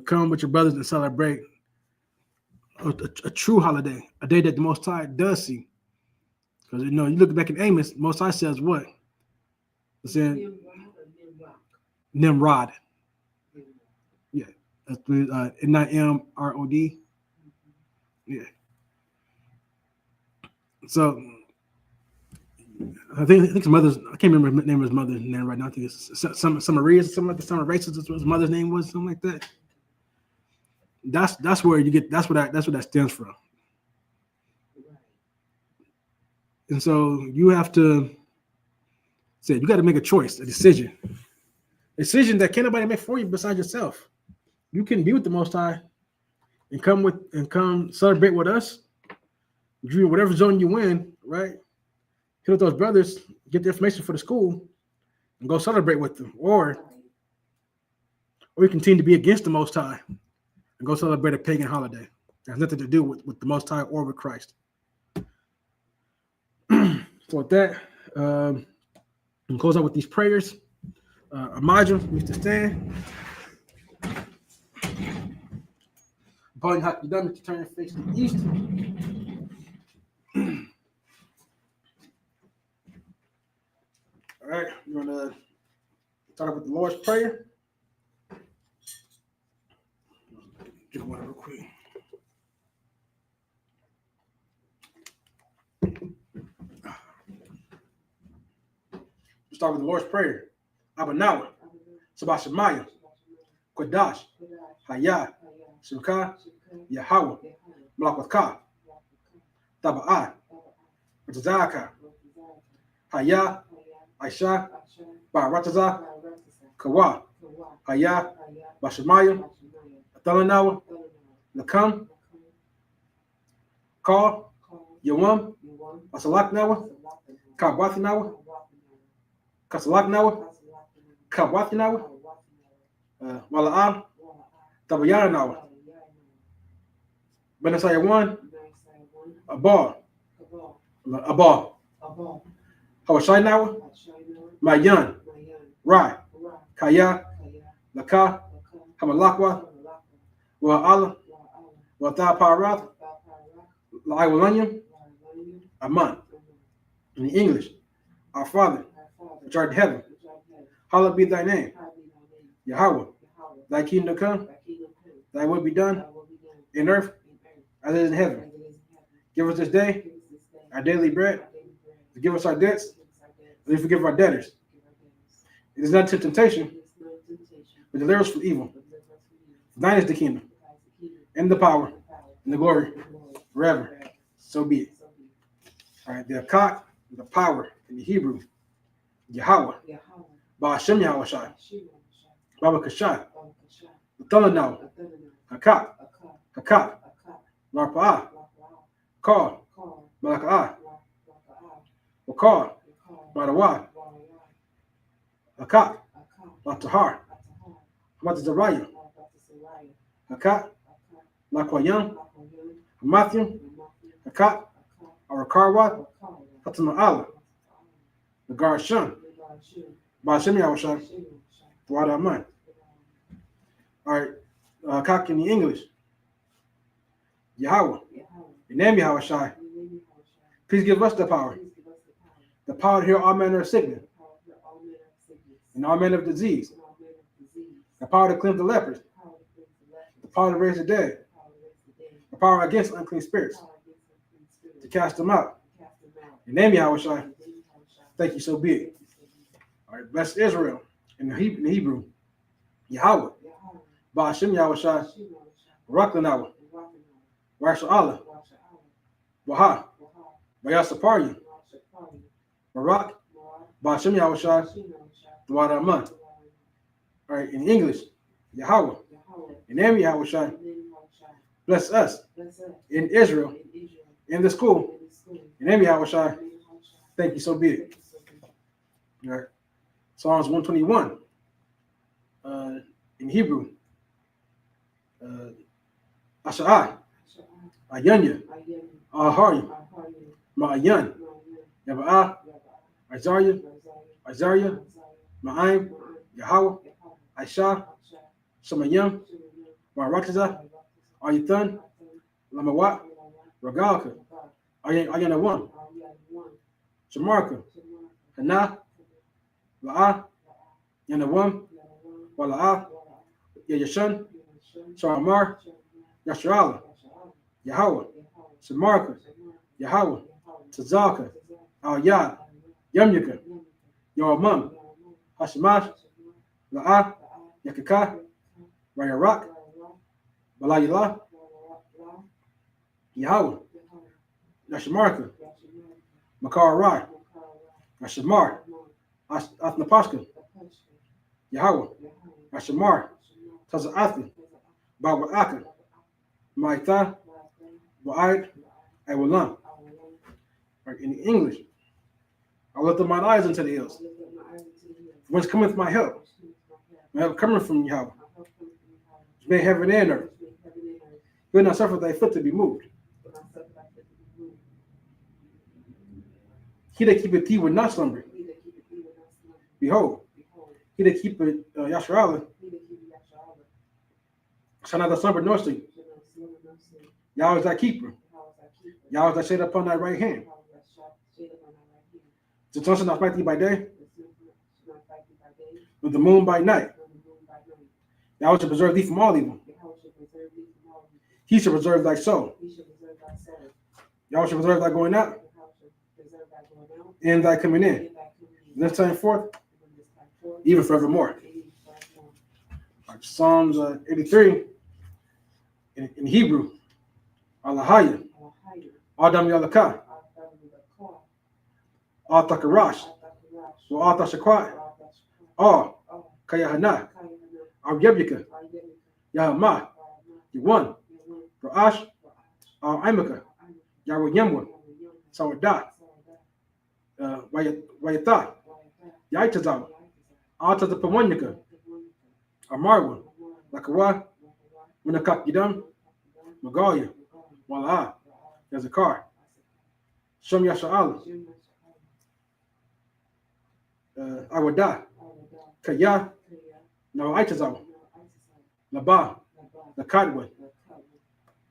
Come with your brothers and celebrate a true holiday, a day that the Most High does see. Because you look back in Amos, Most High says what? It's in Nimrod. Yeah, that's Nimrod. Yeah. So. I think his mother's. I can't remember the name of his mother's name right now. I think it's some Maria, something like that. Some racist. That's what his mother's name was, something like that. That's where you get. That's what that stems from. And so you have to say you got to make a choice, a decision that can't nobody make for you besides yourself. You can be with the Most High and come celebrate with us. Whatever zone you in, right? Hit with those brothers, get the information for the school, and go celebrate with them. Or you continue to be against the Most High and go celebrate a pagan holiday. It has nothing to do with the Most High or with Christ. So with that, we'll close out with these prayers. Imagine we used to stand. Upon you have to be done to turn your face to the east. All right, we're going to start off with the Lord's Prayer. Drink water real quick. We'll start with the Lord's Prayer. Abanawa, Sabbath Shemaya, Kodash, Hayah, Shemka, Yahweh, Malakwaka, Taba'ah, Tazaka, Haya, Aisha, Barataza, Kawa, Haya, Bashamaya, Athalanawa, Lakam, Ka, Yawam, Asalaknawa, Kawathinawa, Kasalaknawa, Kawathinawa, Wala'al, Tabayanawa, Benasaya 1, Abal, Hawashainawa, Mayan, Rai, Kaya, Laka, Hamalakwa, Wa'ala, Wata Parath, Laiwalanyam, Aman. In English, our Father, which art in heaven, hallowed be thy name. Yahweh, thy kingdom come, thy will be done in earth as it is in heaven. Give us this day our daily bread. Forgive us our debts, as we forgive our debtors. It is not to temptation, but deliver us from evil. Thine is the kingdom, and the power, and the glory, forever. So be it. All right, the Akak, the power in the Hebrew, Yahweh, Ba'ashem Yahweh Shai, Baba Kashai, Athalanawa, Hakak, Larpa'ah, Ka, Malaka'ah, Wakar, Barawa, Hakak, Latahar, Hamatazariah, Hakak, Lakwayam, Hamathium, Hakak, Arakarwa, Hatama'ala, Nagar Shem, Ba'ashem Yahweh Shai, Thwada Aman. All right, Hakak in the English, Yahweh, your name Yahweh Shai. Please give us the power to heal all manner of sickness and all manner of disease, the power to cleanse the lepers, the power to raise the dead, the power against unclean spirits, to cast them out. Your name Yahweh Shai. Thank you, so be it. All right, bless Israel in the Hebrew, Yahweh, Ba'ashem Yahweh Shai, Baraklanawa, Rasha Allah, Baha, Bayasaparya, Barak, Ba'ashem Yahweh Shai, Thwada Aman. All right, in English, Yahweh, in name Yahweh Shai, bless us in Israel, in the school, in name Yahweh Shai. Thank you, so be it. All right, Psalms 121 in Hebrew, Asha'ah, Ayanya, Ahari, Ma'ayan, Yaba'ah, Isaiah, Ma'aim, Yahweh, Aisha, Shemayim, Marakaza, Ayathan, Lamawat, Ragalka, Ayanawam, Shamarka, Hana, La'ah, Yanawam, Wala'ah, Yashan, Shamar, Yashra'ala, Yahweh, Shamarka, Yahweh, Tazaka, Al-Yad, Yamyaka, Yoramam, Hashemash, La'ah, Yakaka, Rayarak, Balayila, Yahweh, Yashamarka, Makar Rai, Yashamar, Athnapashka, Yahweh, Yashamar, Taza'athi, Bawa'aka, Maitha, Wa'id, Awalam. In English, I lift up mine eyes unto the hills. Whence cometh my help? My help coming from Yahweh. Which made heaven and earth. He will not suffer thy foot to be moved. He that keepeth thee will not slumber. Behold, he that keepeth Yasharallah shall neither slumber nor sleep. Yahweh is thy keeper. Yahweh is thy shade upon thy right hand. The sun shall not smite thee by day, nor the moon by night. Yahweh shall preserve thee from all evil. He shall preserve thy soul. Yahweh shall preserve thy going out and thy coming in, this time forth, even forevermore. Psalms 83 in Hebrew, Alahaya, Adam Yalakah, Arthur Karash, wa Arthur Shakwat, Kayahana, Yebika, Yahama, Yawan, Ra'ash, Imaka, Yawayamwa, Sawadat, Wayata, Yaitazawa, Alta the Pamonyaka, Amarwa, Lakawa, Munakap Yidam, Magalia, Wala, Yazakar, Shum Yasha'ala, Awada, Kaya, No Aitazawa, Laba, Lakadwa,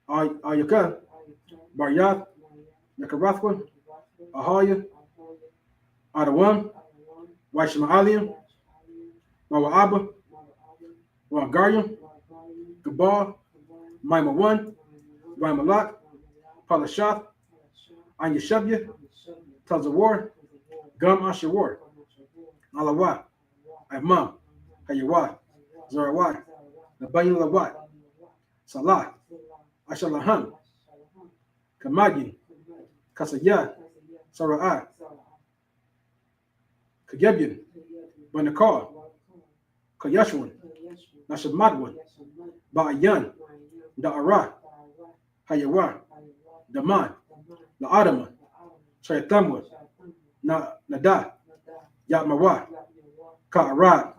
Ayaka, Baryat, Nakarathwa, Ahaya, Adawam, Waishma'aliam, Mawa'aba, Wagaryam, Gabal, Maima 1, Raimalak, Palashath, Anyashabya, Tazawar, Gum Ashawar, Alawat, Imam, Hayawat, Zarawat, Nabayin Lawat, Salah, Ashalahan, Kamagi, Kasaya, Sara'at, Kagebyan, Banakar, Kayashwan, Nashamadwan, Ba'ayan, Da'ara, Hayawa, Daman, La'adama, Shaitamwa, Nada, Yatmawa, Ka'arad,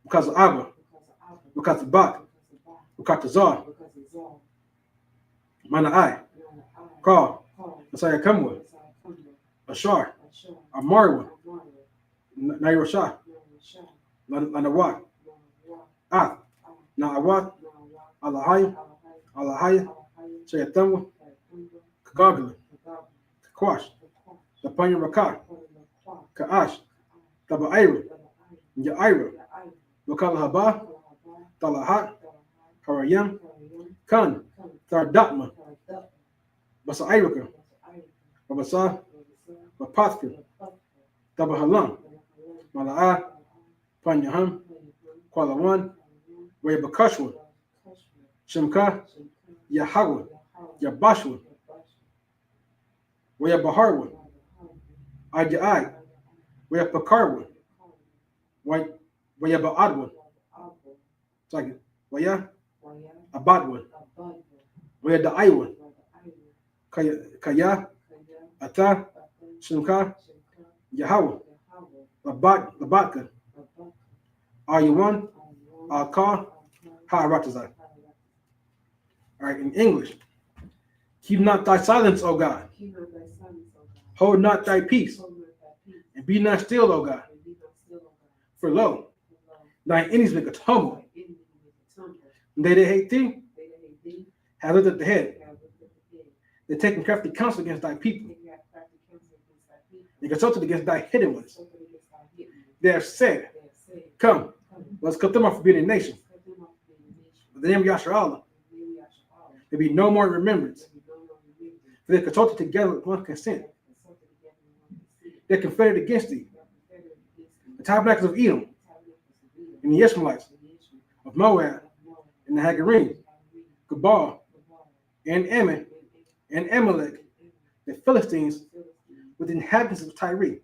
Mukaza'aba, Mukazabak, Mukatazar, Mana'ai, Ka, Nasaya Kamwa, Ashar, Amarwa, Nairosha, Lanawat, Ath, Na'awat, Alahaya, Shayatamwa, Kagagala, Kakwash, Lapanya Rakar, Ka'ash, Taba'ira, Ya'ira, Wakala Talahat, Harayam, Khan, Thardatma, Basairaka, Babasa, Bapathka, Tabahalam, Mala'a, Panyaham, Kualawan, Wayabakashwa, Shimka, Yahawa, Yabashwa, Wayabaharwa, Ajai, Wayapakarwa, Wayabaadwa, second, Waya, Abadwa, Wayadaiwa, Kaya, Ata, Shimka, Yahawa, Labatka, Ayuwan, Alka, Ha'aratazai. All right, in English, keep not thy silence, O God. Hold not thy peace, and be not still, O God. For lo, thine enemies make a tumble. And they that hate thee have lifted up the head. They taken crafty counsel against thy people. They consulted against thy hidden ones. They have said, come, let's cut them off from being a nation. But the name of Yasharallah, there be no more remembrance. For they consulted together with one consent. They confederate against thee. The tabernacles of Edom, and the Ishmaelites, of Moab, and the Hagarenes, Gabal, and Ammon, and Amalek, the Philistines, with the inhabitants of Tyre.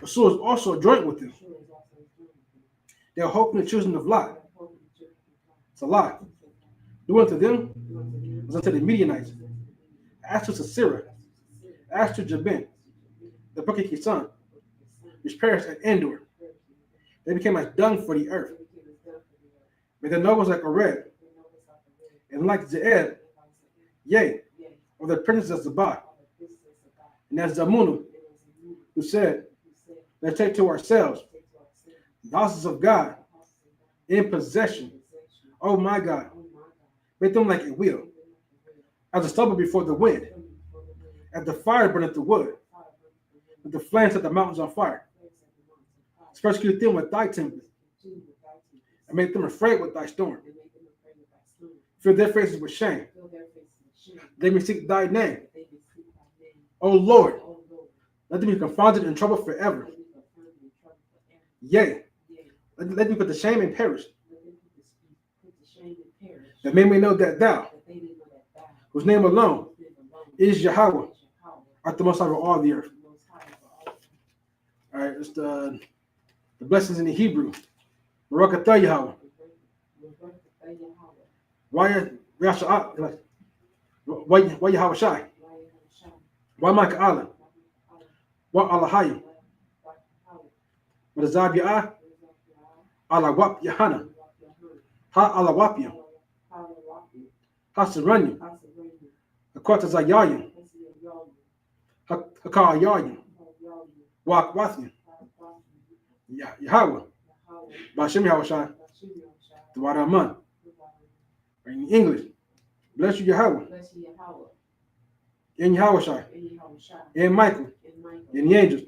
Assur is also joint with them. They are hoping the children of Lot. Salah, do unto them as unto the Midianites, as to Sisera, as to Jabin, the book of Kisan, which perished at Endor. They became as dung for the earth. But their nobles like Oreb, and like Zeeb, yea, or the princes of Sabbath, and as Zamunu, who said, let's take to ourselves the houses of God in possession. Oh my God, make them like a wheel, as a stubble before the wind, as the fire burneth the wood, with the flames set the mountains on fire. Persecute them with thy tempest, and make them afraid with thy storm. Fill their faces with shame. They may seek thy name. O Lord, let them be confounded in trouble forever. Yea, let them put to shame and perish. That men may know that thou, whose name alone is Yahweh, art the most high of all the earth. All right, it's the blessings in the Hebrew. Barakatah Yahweh. Why Yahweh? Why Yahweh Shai? Why Micah Allah? Why Allah Hayy? What is Zabiyah? Allah Wap Yahana. Ha Allah Wapia. Ha Serenu. Akwata Zayayim. Hakar Yayim. Wak Wathim. Yahweh. Bashim Yahweh Shai. The Wadaman. In English. Bless you, Yahweh. In Yahweh Shai. In Michael. In the angels.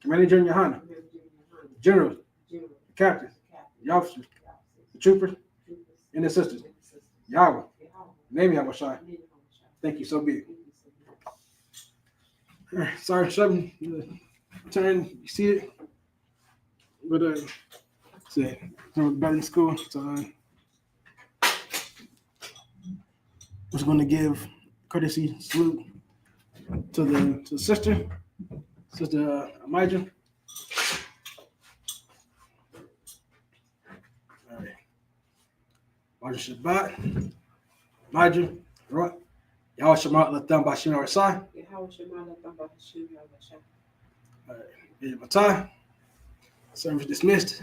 Commander General Yohana. Generals. The captains. The officers. The troopers. And the sisters. Yahweh. Name Yahweh Shai. Thank you, so be it. All right, sorry, Shelby. Turn, you see it? But say, back in school, so I was going to give courtesy salute to the sister Amijah. All right, Majah Shabbat, Majah, right? Yahweh Shema Latam Bashim Arasai. All right, Matai. Service dismissed.